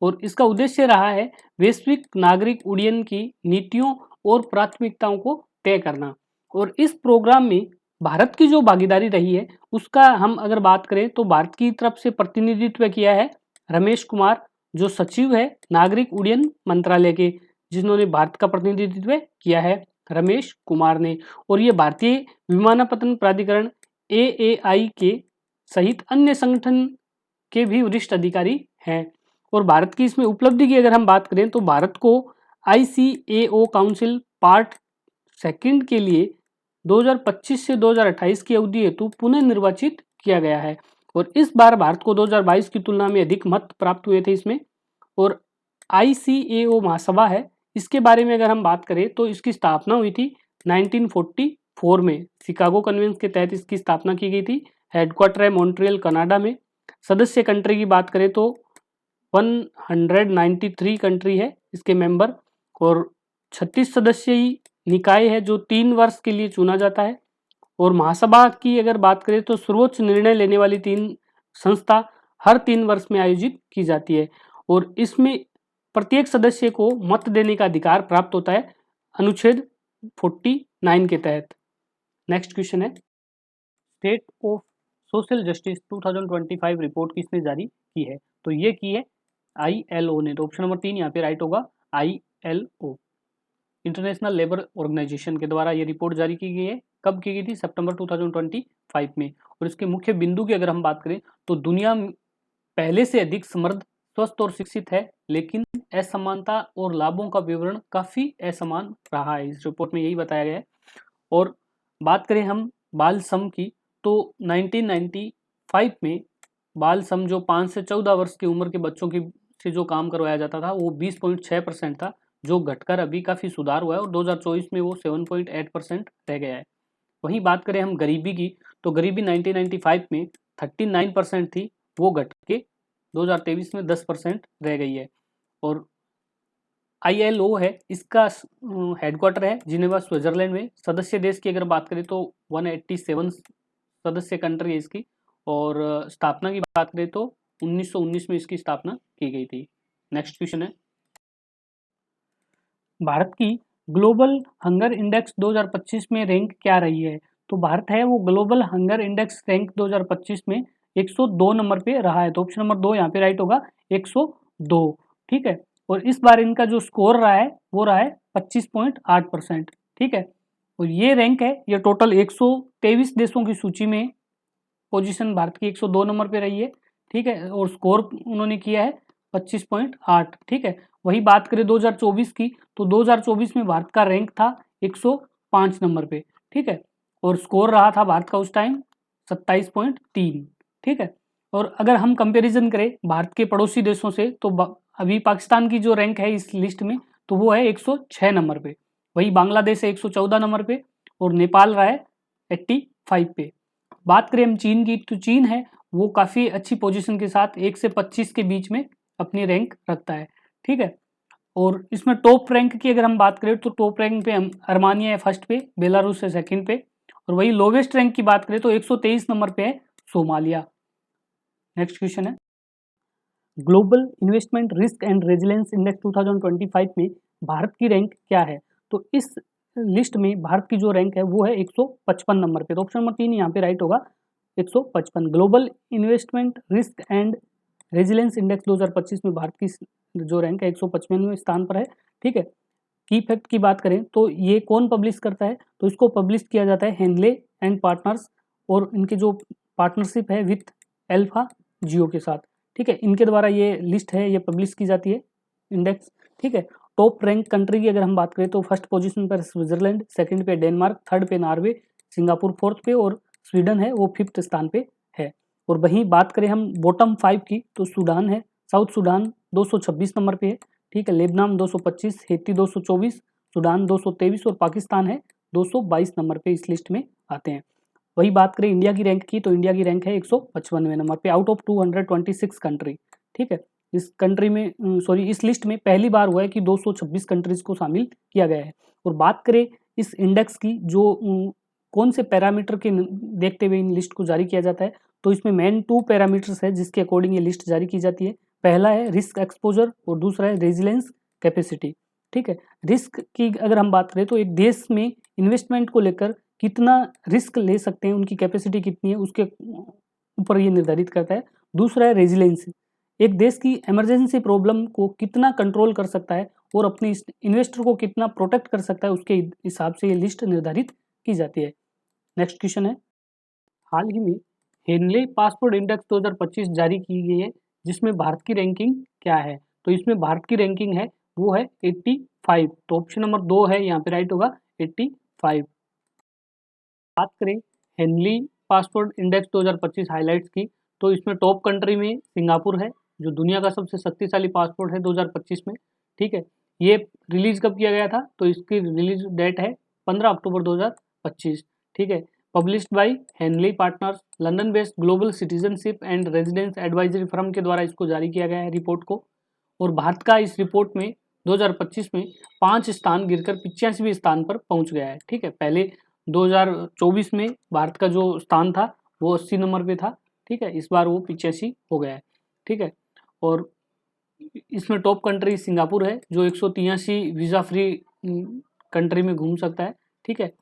और इसका उद्देश्य रहा है वैश्विक नागरिक उड्डयन की नीतियों और प्राथमिकताओं को तय करना। और इस प्रोग्राम में भारत की जो भागीदारी रही है उसका हम अगर बात करें तो भारत की तरफ से प्रतिनिधित्व किया है रमेश कुमार, जो सचिव है नागरिक उड्डयन मंत्रालय के, जिन्होंने भारत का प्रतिनिधित्व किया है रमेश कुमार ने। और ये भारतीय विमानपत्तन प्राधिकरण AAI के सहित अन्य संगठन के भी वरिष्ठ अधिकारी हैं। और भारत की इसमें उपलब्धि की अगर हम बात करें तो भारत को ICAO काउंसिल पार्ट सेकंड के लिए 2025 से 2028 की अवधि हेतु पुनः निर्वाचित किया गया है। और इस बार भारत को 2022 की तुलना में अधिक मत प्राप्त हुए थे इसमें। और ICAO महासभा है, इसके बारे में अगर हम बात करें तो इसकी स्थापना हुई थी 1944 में, शिकागो कन्वेंशन के तहत इसकी स्थापना की गई थी। हेडक्वार्टर है मॉन्ट्रियल कनाडा में। सदस्य कंट्री की बात करें तो 193 कंट्री है इसके मेंबर। और 36 सदस्यीय निकाय है जो 3 वर्ष के लिए चुना जाता है। और महासभा की अगर बात करें तो सर्वोच्च निर्णय लेने वाली 3 संस्था हर 3 वर्ष में आयोजित की जाती है। और इसमें प्रत्येक सदस्य को मत देने का अधिकार प्राप्त होता है अनुच्छेद 49 के तहत। नेक्स्ट क्वेश्चन है, state of social justice 2025 report किसने जारी की है? तो ये की है ILO ने। तो ऑप्शन नंबर 3 यहाँ पे राइट होगा, ILO इंटरनेशनल लेबर ऑर्गेनाइजेशन के द्वारा ये रिपोर्ट जारी की गई है। कब की गई थी? सितंबर 2025 में। और इसके मुख्य बिंदु की अगर हम बात करें तो दुनिया पहले से अधिक समृद्ध, स्वस्थ और शिक्षित है, लेकिन असमानता और लाभों का विवरण काफी असमान रहा है। इस रिपोर्ट में यही बताया गया है। और बात करें हम बाल श्रम की तो 1995 में बाल श्रम जो 5 से 14 वर्ष की उम्र के बच्चों की से जो काम करवाया जाता था वो 20.6% था, जो घटकर अभी काफ़ी सुधार हुआ है और 2024 में वो 7.8% रह गया है। वहीं बात करें हम गरीबी की तो गरीबी 1995 में 39% थी, वो घट के 2023 में 10% रह गई है। और ILO है, इसका हेडक्वार्टर है जिनेवा स्विट्जरलैंड में। सदस्य देश की अगर बात करें तो 187 सदस्य कंट्री है इसकी। और स्थापना की बात करें तो 1919 में इसकी स्थापना की गई थी। नेक्स्ट क्वेश्चन है, भारत की ग्लोबल हंगर इंडेक्स 2025 में रैंक क्या रही है? तो भारत है वो ग्लोबल हंगर इंडेक्स रैंक 2025 में 102 नंबर पे रहा है। तो ऑप्शन नंबर 2 यहाँ पे राइट होगा, 102। ठीक है। और इस बार इनका जो स्कोर रहा है वो रहा है 25.8%। ठीक है। और ये रैंक है, ये टोटल 123 देशों की सूची में पोजीशन भारत की 102 नंबर पे रही है। ठीक है। और स्कोर उन्होंने किया है 25.8। ठीक है। वही बात करें 2024 की तो 2024 में भारत का रैंक था 105 नंबर पे। ठीक है। और स्कोर रहा था भारत का उस टाइम 27.3। ठीक है। और अगर हम कंपैरिजन करें भारत के पड़ोसी देशों से तो अभी पाकिस्तान की जो रैंक है इस लिस्ट में तो वो है 106 नंबर पे। वही बांग्लादेश है 114 नंबर पे और नेपाल रहा है 85 पे। बात करें हम चीन की तो चीन है वो काफ़ी अच्छी पोजीशन के साथ 1 से 25 के बीच में अपनी रैंक रखता है। ठीक है। और इसमें टॉप रैंक की अगर हम बात करें तो टॉप रैंक पे अर्मानिया है फर्स्ट पे, बेलारूस है सेकंड पे। और वही लोवेस्ट रैंक की बात करें तो 123 नंबर पे है सोमालिया। नेक्स्ट क्वेश्चन है, global investment risk and resilience index 2025 में भारत की रैंक क्या है? तो इस लिस्ट में भारत की जो रैंक है वो है 155 नंबर पे। तो ऑप्शन नंबर 3 यहाँ पे राइट होगा, 155। Global investment risk and resilience index 2025 में भारत की जो रैंक है 155वें स्थान पर है। ठीक है। की फैक्ट की बात करें तो ये कौन पब्लिश करता है? तो इसको पब्लिश किया जाता है हेनले एंड पार्टनर्स और इनके जो पार्टनरशिप है विथ एल्फा जियो के साथ। ठीक है। इनके द्वारा ये लिस्ट है ये पब्लिश की जाती है इंडेक्स। ठीक है। टॉप रैंक कंट्री की अगर हम बात करें तो फर्स्ट पोजीशन पर स्विट्जरलैंड, सेकंड पे डेनमार्क, थर्ड पे नॉर्वे, सिंगापुर फोर्थ पे और स्वीडन है वो 5th स्थान पे है। और वहीं बात करें हम बॉटम 5 की तो सूडान है, साउथ सूडान 226 नंबर पे है। ठीक है। लेबनान 225, हेती 224, सूडान 223 और पाकिस्तान है 222 नंबर पे इस लिस्ट में आते हैं। वही बात करें इंडिया की रैंक की तो इंडिया की रैंक है 155वें नंबर पे आउट ऑफ 226 कंट्री। ठीक है। इस कंट्री में इस लिस्ट में पहली बार हुआ है कि 226 कंट्रीज को शामिल किया गया है। और बात करें इस इंडेक्स की जो कौन से पैरामीटर के देखते हुए इन लिस्ट को जारी किया जाता है तो इसमें मेन 2 पैरामीटर्स है जिसके अकॉर्डिंग ये लिस्ट जारी की जाती है। पहला है रिस्क एक्सपोजर और दूसरा है रेजिलेंस कैपेसिटी। ठीक है, रिस्क की अगर हम बात करें तो एक देश में इन्वेस्टमेंट को लेकर कितना रिस्क ले सकते हैं, उनकी कैपेसिटी कितनी है, उसके ऊपर ये निर्धारित करता है। दूसरा है रेजिलेंस, एक देश की इमरजेंसी प्रॉब्लम को कितना कंट्रोल कर सकता है और अपने इन्वेस्टर को कितना प्रोटेक्ट कर सकता है, उसके हिसाब से ये लिस्ट निर्धारित की जाती है। नेक्स्ट क्वेश्चन है, हाल ही में हेनले पासपोर्ट इंडेक्स 2025 जारी की गई है, जिसमें भारत की रैंकिंग क्या है? तो इसमें भारत की रैंकिंग है वो है 85। तो ऑप्शन नंबर 2 है यहाँ पे राइट होगा 85। बात करें हेनली पासपोर्ट इंडेक्स 2025 हाइलाइट्स की, तो इसमें टॉप कंट्री में सिंगापुर है, जो दुनिया का सबसे शक्तिशाली पासपोर्ट है 2025 में। ठीक है, ये रिलीज कब किया गया था? तो इसकी रिलीज डेट है 15 अक्टूबर 2025। ठीक है, published by Henley partners, London based global citizenship and residence advisory firm के द्वारा इसको जारी किया गया है रिपोर्ट को। और भारत का इस रिपोर्ट में 2025 में 5 स्थान गिरकर 85वें स्थान पर पहुंच गया है। ठीक है, पहले 2024 में भारत का जो स्थान था वो 80 नंबर पे था। ठीक है, इस बार वो 85 हो गया है। ठीक है, और इसमें टॉप कंट्री सिंगापुर है, जो 183 वीज़ा फ्री कंट्री में घूम सकता है। ठीक है,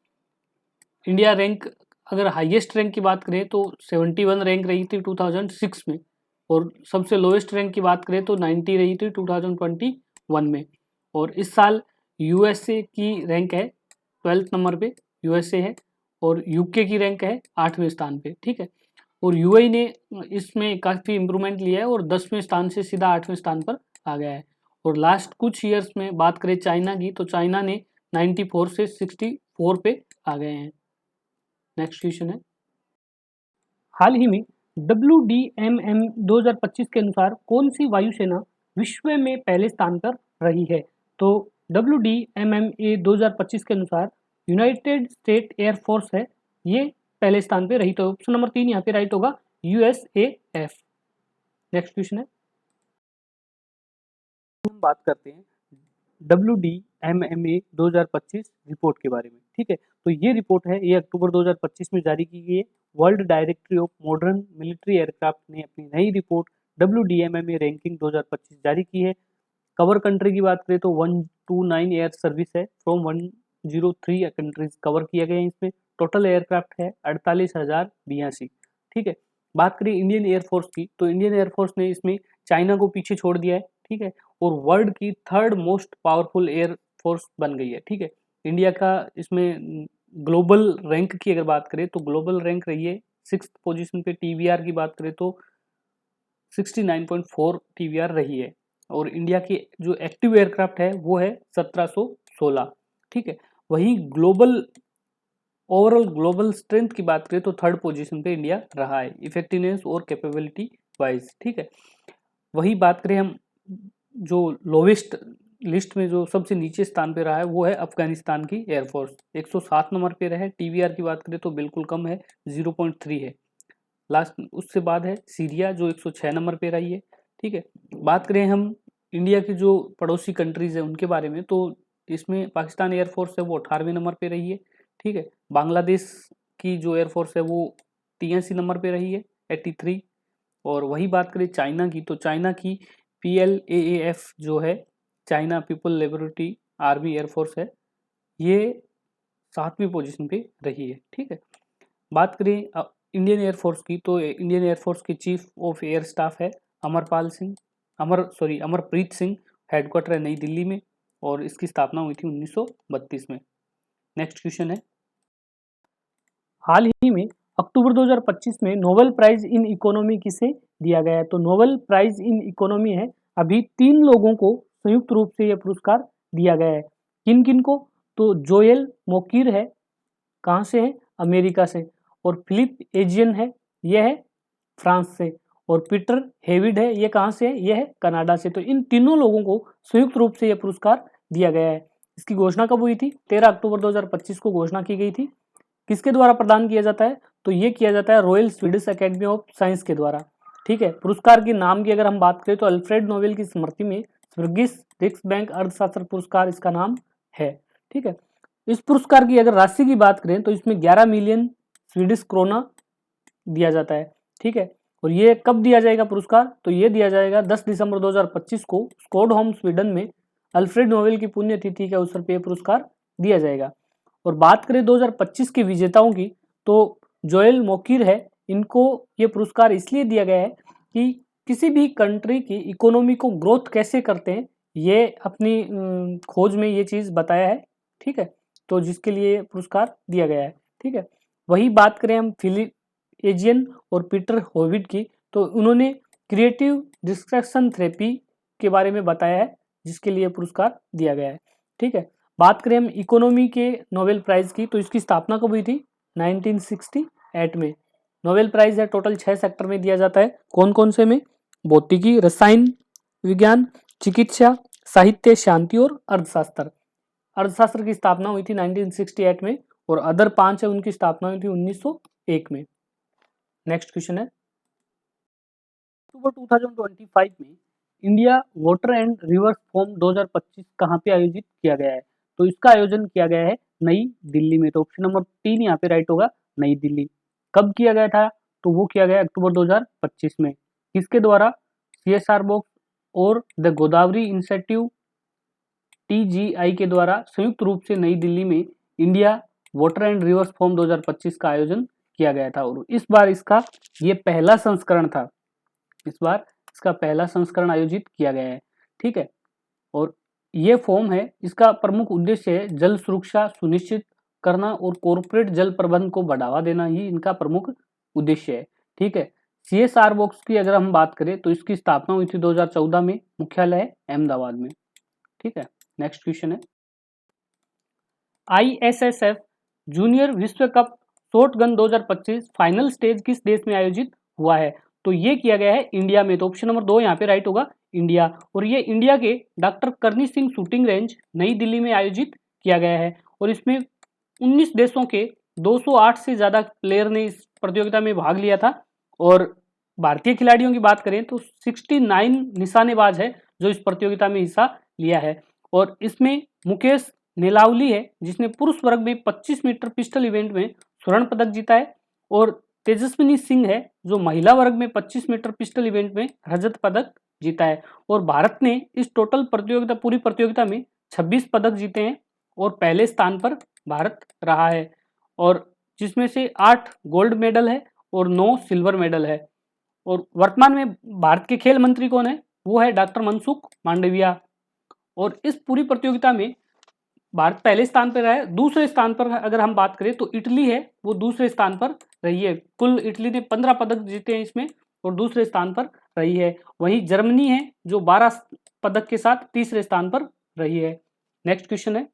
इंडिया रैंक, अगर हाईएस्ट रैंक की बात करें तो 71 रैंक रही थी 2006 में, और सबसे लोएस्ट रैंक की बात करें तो 90 रही थी 2021 में। और इस साल यूएसए की रैंक है 12th नंबर पे, यूएसए है, और यूके की रैंक है 8वें स्थान पे। ठीक है, और यूएई ने इसमें काफ़ी इम्प्रूवमेंट लिया है और 10वें स्थान से सीधा 8वें स्थान पर आ गया है। और लास्ट कुछ ईयर्स में बात करें चाइना की, तो चाइना ने 94 से 64 पे आ गए हैं। नेक्स्ट क्वेश्चन है, हाल ही में WDMM 2025 के अनुसार कौन सी वायुसेना विश्व में पहले स्थान पर रही है? तो WDMMA 2025 के अनुसार यूनाइटेड स्टेट एयरफोर्स है, ये पहले स्थान पे रही। तो ऑप्शन नंबर 3 यहाँ पे राइट होगा USAF। नेक्स्ट क्वेश्चन है, हम बात करते हैं WDMMA 2025 रिपोर्ट के बारे में। ठीक है, तो ये रिपोर्ट है, ये अक्टूबर 2025 में जारी की गई है। World directory of modern military aircraft ने अपनी नई रिपोर्ट WDMMA रैंकिंग 2025 जारी की है। कवर कंट्री की बात करें तो 129 एयर सर्विस है, फ्रॉम 103 कंट्रीज कवर किया गया है इसमें। टोटल एयरक्राफ्ट है 48,082। ठीक है, बात करें इंडियन एयरफोर्स की, तो इंडियन एयरफोर्स ने इसमें चाइना को पीछे छोड़ दिया है। ठीक है, और वर्ल्ड की 3rd मोस्ट पावरफुल एयरफोर्स बन गई है। ठीक है, इंडिया का इसमें ग्लोबल रैंक की अगर बात करें तो ग्लोबल रैंक रही है 6th पोजीशन पे। टीवीआर की बात करें तो 69.4 टीवीआर रही है, और इंडिया की जो एक्टिव एयरक्राफ्ट है वो है 1716। ठीक है, वहीं ग्लोबल ओवरऑल ग्लोबल स्ट्रेंथ की बात करें तो 3rd पोजीशन पे इंडिया रहा है इफेक्टिवनेस और कैपेबिलिटी वाइज। ठीक है, वही बात करें हम जो लोवेस्ट लिस्ट में जो सबसे नीचे स्थान पे रहा है वो है अफगानिस्तान की एयरफोर्स, 107 नंबर पे रहे। टीवीआर की बात करें तो बिल्कुल कम है, 0.3 है। लास्ट उससे बाद है सीरिया, जो 106 नंबर पे रही है। ठीक है, बात करें हम इंडिया की जो पड़ोसी कंट्रीज है उनके बारे में, तो इसमें पाकिस्तान एयरफोर्स है वो 18वें नंबर पे रही है। ठीक है, बांग्लादेश की जो एयरफोर्स है वो 83 नंबर पे रही है, 83। और वही बात करें चाइना की, तो चाइना की PLAAF जो है, चाइना पीपल लिबरेटरी आर्मी एयरफोर्स है, ये 7वीं पोजीशन पे रही है। ठीक है, बात करें इंडियन एयरफोर्स की, तो इंडियन एयरफोर्स के चीफ ऑफ एयर स्टाफ है अमरप्रीत सिंह, हेडक्वार्टर है नई दिल्ली में, और इसकी स्थापना हुई थी 1932 में। नेक्स्ट क्वेश्चन है, हाल ही में अक्टूबर 2025 में नोबेल प्राइज इन इकोनॉमी किसे दिया गया है? तो नोबेल प्राइज इन इकोनॉमी है, अभी 3 लोगों को संयुक्त रूप से यह पुरस्कार दिया गया है। किन किन को? तो जोएल मोकीर है, कहाँ से है? अमेरिका से। और फिलिप एजियन है, यह है फ्रांस से। और पीटर हेविड है, ये कहाँ से है? यह है कनाडा से। तो इन तीनों लोगों को संयुक्त रूप से यह पुरस्कार दिया गया है। इसकी घोषणा कब हुई थी? 13 अक्टूबर 2025 को घोषणा की गई थी। किसके द्वारा प्रदान किया जाता है? तो ये किया जाता है royal Swedish academy of science के द्वारा। ठीक है, पुरस्कार के नाम की अगर हम बात करें तो अल्फ्रेड नोबेल की स्मृति में स्वर्गिस रिक्सबैंक अर्थशास्त्र पुरस्कार इसका नाम है। ठीक है, इस पुरस्कार की अगर राशि की बात करें तो इसमें 11 मिलियन स्वीडिश क्रोना दिया जाता है। ठीक है, और ये कब दिया जाएगा पुरस्कार, तो ये दिया जाएगा 10 दिसंबर 2025 को स्टॉकहोम स्वीडन में अल्फ्रेड नोबेल की पुण्यतिथि के अवसर पर यह पुरस्कार दिया जाएगा। और बात करें 2025 के विजेताओं की, तो जोएल मोकिर है, इनको ये पुरस्कार इसलिए दिया गया है कि किसी भी कंट्री की इकोनॉमी को ग्रोथ कैसे करते हैं, ये अपनी खोज में ये चीज़ बताया है, ठीक है, तो जिसके लिए पुरस्कार दिया गया है, ठीक है। वही बात करें हम फिलिप एजियन और पीटर होविट की, तो उन्होंने क्रिएटिव डिस्ट्रैक्शन थेरेपी के बारे में बताया है, जिसके लिए पुरस्कार दिया गया है, ठीक है। बात करें हम इकोनॉमी के नोबेल प्राइज़ की, तो इसकी स्थापना कब हुई थी, 1968 में। नोबेल प्राइज़ है टोटल 6 सेक्टर में दिया जाता है, कौन कौन से में, भौतिकी, रसायन विज्ञान, चिकित्सा, साहित्य, शांति और अर्थशास्त्र। अर्थशास्त्र की स्थापना हुई थी 1968 में, और अदर 5 है उनकी स्थापना हुई थी 1901 में। नेक्स्ट क्वेश्चन है, अक्टूबर 2025 में India water and reverse forum 2025 कहाँ पे आयोजित किया गया है, तो इसका आयोजन किया गया है नई दिल्ली में। तो ऑप्शन नंबर 3 यहाँ पे राइट होगा, नई दिल्ली। कब किया गया था, तो वो किया गया अक्टूबर 2025 में। किसके द्वारा, CSR बॉक्स और द गोदावरी इंस्टीट्यूट TGI के द्वारा संयुक्त रूप से नई दिल्ली में India water and reverse forum 2025 का आयोजन किया गया था। और इस बार इसका ये पहला संस्करण था, इस बार इसका पहला संस्करण आयोजित किया गया है, ठीक है। और ये फॉर्म है, इसका प्रमुख उद्देश्य है जल सुरक्षा सुनिश्चित करना और कॉर्पोरेट जल प्रबंधन को बढ़ावा देना ही इनका प्रमुख उद्देश्य है, ठीक है। CSR बॉक्स की अगर हम बात करें तो इसकी स्थापना हुई थी 2014 में, मुख्यालय है अहमदाबाद में, ठीक है। नेक्स्ट क्वेश्चन है, ISSF जूनियर विश्व कप शॉटगन 2025 फाइनल स्टेज किस देश में आयोजित हुआ है, तो ये किया गया है इंडिया में। तो ऑप्शन नंबर 2 यहाँ पे राइट होगा, इंडिया। और ये इंडिया के डॉक्टर करनी सिंह शूटिंग रेंज नई दिल्ली में आयोजित किया गया है। और इसमें 19 देशों के 208 से ज़्यादा प्लेयर ने इस प्रतियोगिता में भाग लिया था। और भारतीय खिलाड़ियों की बात करें तो 69 निशानेबाज है जो इस प्रतियोगिता में हिस्सा लिया है। और इसमें मुकेश नेलावली है जिसने पुरुष वर्ग में 25 मीटर पिस्टल इवेंट में स्वर्ण पदक जीता है। और तेजस्विनी सिंह है जो महिला वर्ग में 25 मीटर पिस्टल इवेंट में रजत पदक जीता है। और भारत ने इस टोटल प्रतियोगिता पूरी प्रतियोगिता में 26 पदक जीते हैं और पहले स्थान पर भारत रहा है। और जिसमें से 8 गोल्ड मेडल है और 9 सिल्वर मेडल है। और वर्तमान में भारत के खेल मंत्री कौन है, वो है डॉक्टर मनसुख मांडविया। और इस पूरी प्रतियोगिता में भारत पहले स्थान पर रहा है। दूसरे स्थान पर अगर हम बात करें तो इटली है, वो दूसरे स्थान पर रही है। कुल इटली ने 15 पदक जीते हैं इसमें और दूसरे स्थान पर रही है। वहीं जर्मनी है जो 12 पदक के साथ तीसरे स्थान पर रही है। नेक्स्ट क्वेश्चन है,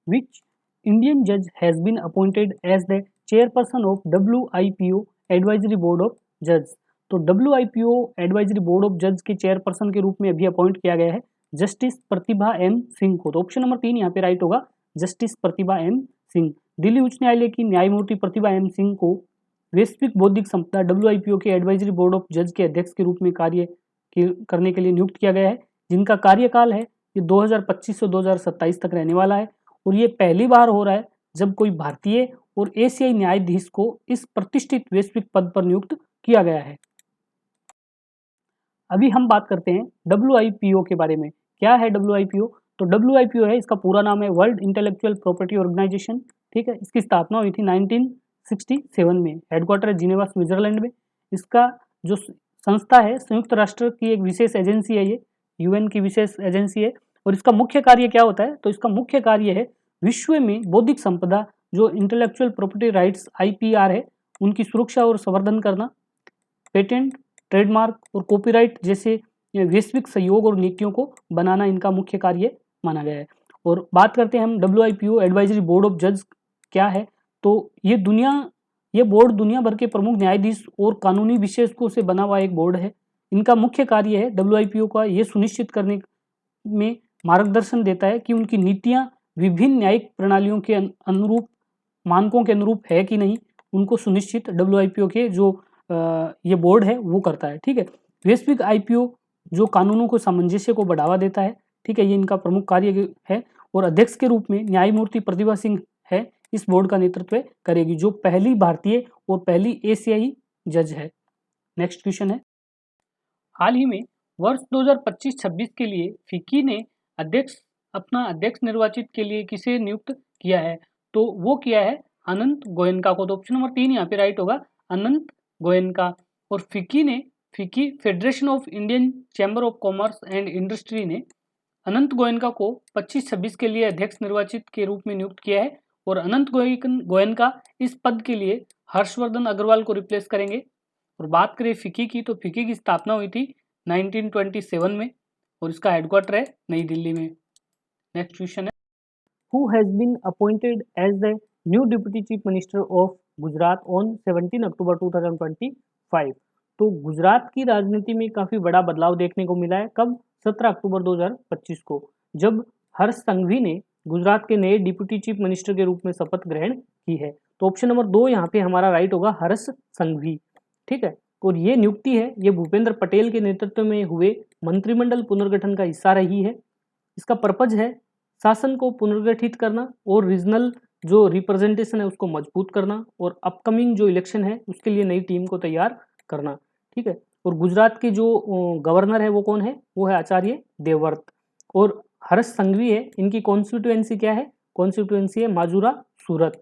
विच इंडियन जज has been appointed as the chairperson of WIPO advisory board of जज। तो WIPO एडवाइजरी बोर्ड ऑफ जज के चेयरपर्सन के रूप में अभी अपॉइंट किया गया है जस्टिस प्रतिभा M सिंह को। तो ऑप्शन नंबर 3 यहाँ पे राइट होगा, जस्टिस प्रतिभा M सिंह। दिल्ली उच्च न्यायालय की न्यायमूर्ति प्रतिभा M सिंह को वैश्विक बौद्धिक संपदा WIPO के एडवाइजरी बोर्ड ऑफ जज के अध्यक्ष के रूप में कार्य करने के लिए नियुक्त किया गया है, जिनका कार्यकाल है ये 2025 से 2027 तक रहने वाला है। और ये पहली बार हो रहा है जब कोई भारतीय और एशियाई न्यायाधीश को इस प्रतिष्ठित वैश्विक पद पर नियुक्त किया गया है। अभी हम बात करते हैं WIPO के बारे में। क्या है WIPO? तो WIPO है, इसका पूरा नाम है वर्ल्ड इंटेलेक्चुअल प्रॉपर्टी ऑर्गेनाइजेशन, ठीक है। इसकी स्थापना हुई थी 1967 में, हेडक्वार्टर है जिनेवा स्विट्जरलैंड में। इसका जो संस्था है संयुक्त राष्ट्र की एक विशेष एजेंसी है, ये UN की विशेष एजेंसी है। और इसका मुख्य कार्य क्या होता है? तो इसका मुख्य कार्य है विश्व में बौद्धिक संपदा जो इंटेलेक्चुअल प्रॉपर्टी राइट्स IPR है उनकी सुरक्षा और संवर्धन करना, पेटेंट, ट्रेडमार्क और कॉपीराइट जैसे वैश्विक सहयोग और नीतियों को बनाना इनका मुख्य कार्य माना गया है। और बात करते हैं हम WIPO एडवाइजरी बोर्ड ऑफ जज क्या है, तो ये बोर्ड दुनिया भर के प्रमुख न्यायाधीश और कानूनी विशेषज्ञों से बना हुआ एक बोर्ड है। इनका मुख्य कार्य है WIPO का ये सुनिश्चित करने में मार्गदर्शन देता है कि उनकी नीतियां विभिन्न न्यायिक प्रणालियों के अनुरूप मानकों के अनुरूप है कि नहीं, उनको सुनिश्चित WIPO के जो ये बोर्ड है वो करता है, ठीक है। वैश्विक IPO जो कानूनों को सामंजस्य को बढ़ावा देता है, ठीक है, ये इनका प्रमुख कार्य है। और अध्यक्ष के रूप में न्यायमूर्ति प्रतिभा सिंह है, इस बोर्ड का नेतृत्व करेगी, जो पहली भारतीय और पहली एशियाई जज है। नेक्स्ट क्वेश्चन है, हाल ही में वर्ष 2025-26 के लिए फिक्की ने अपना अध्यक्ष निर्वाचित के लिए किसे नियुक्त किया है? तो वो किया है अनंत गोयनका को। तो ऑप्शन नंबर 3 यहाँ पे राइट होगा, अनंत गोयनका। और FICCI federation of Indian chamber of commerce and industry ने अनंत गोयनका को 25-26 के लिए अध्यक्ष निर्वाचित के रूप में नियुक्त किया है। और अनंत गोयनका इस पद के लिए हर्षवर्धन अग्रवाल को रिप्लेस करेंगे। और बात करें फिक्की की, तो फिक्की की स्थापना हुई थी 1927 में और इसका हेडक्वार्टर है नई दिल्ली में। नेक्स्ट क्वेश्चन है, who has been appointed as the new deputy chief minister of Gujarat on 17 October 2025। तो गुजरात की राजनीति में काफी बड़ा बदलाव देखने को मिला है। कब? 17 अक्टूबर 2025 को, जब हर्ष संघवी ने गुजरात के नए डिप्टी चीफ मिनिस्टर के रूप में शपथ ग्रहण की है। तो ऑप्शन नंबर 2 यहाँ पे हमारा राइट होगा, हर्ष संघवी। ठीक है, और ये नियुक्ति है, ये भूपेंद्र पटेल के नेतृत्व में हुए मंत्रिमंडल पुनर्गठन का हिस्सा रही है। इसका पर्पज है शासन को पुनर्गठित करना और रीजनल जो रिप्रेजेंटेशन है उसको मजबूत करना और अपकमिंग जो इलेक्शन है उसके लिए नई टीम को तैयार करना। ठीक है, और गुजरात के जो गवर्नर है वो कौन है? वो है आचार्य देवव्रत। और हर्ष संघवी है, इनकी कॉन्स्टिट्यूएंसी क्या है? कॉन्स्टिट्यूएंसी है माजुरा सूरत।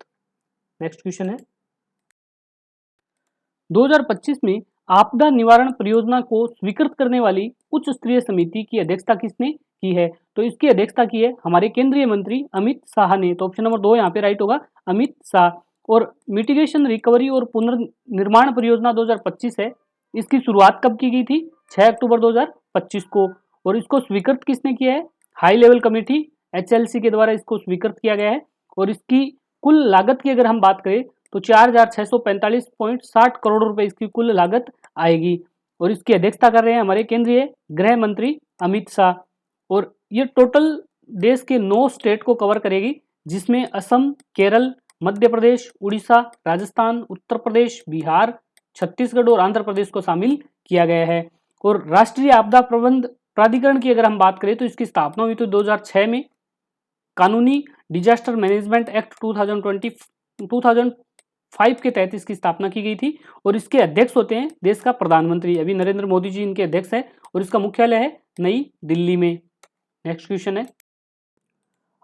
नेक्स्ट क्वेश्चन है, 2025 में आपदा निवारण परियोजना को स्वीकृत करने वाली उच्च स्तरीय समिति की अध्यक्षता किसने की है? तो इसकी अध्यक्षता की है हमारे केंद्रीय मंत्री अमित शाह ने। तो ऑप्शन नंबर 2 यहाँ पे राइट होगा, अमित शाह। और मिटिगेशन रिकवरी और पुनर्निर्माण परियोजना 2025 है, इसकी शुरुआत कब की गई थी? 6 अक्टूबर 2025 को। और इसको स्वीकृत किसने किया है? हाई लेवल कमेटी HLC के द्वारा इसको स्वीकृत किया गया है। और इसकी कुल लागत की अगर हम बात करें तो 4645.60 करोड़ रुपए इसकी कुल लागत आएगी। और इसकी अध्यक्षता कर रहे हैं हमारे केंद्रीय गृह मंत्री अमित शाह। और ये टोटल देश के 9 स्टेट को कवर करेगी, जिसमें असम, केरल, मध्य प्रदेश, उड़ीसा, राजस्थान, उत्तर प्रदेश, बिहार, छत्तीसगढ़ और आंध्र प्रदेश को शामिल किया गया है। और राष्ट्रीय आपदा प्रबंध प्राधिकरण की अगर हम बात करें तो इसकी स्थापना हुई तो 2006 में कानूनी डिजास्टर मैनेजमेंट एक्ट 2005 के तहत इसकी स्थापना की गई थी। और इसके अध्यक्ष होते हैं देश का प्रधानमंत्री। अभी नरेंद्र मोदी जी इनके अध्यक्ष हैं और इसका मुख्यालय है नई दिल्ली में। नेक्स्ट क्वेश्चन है,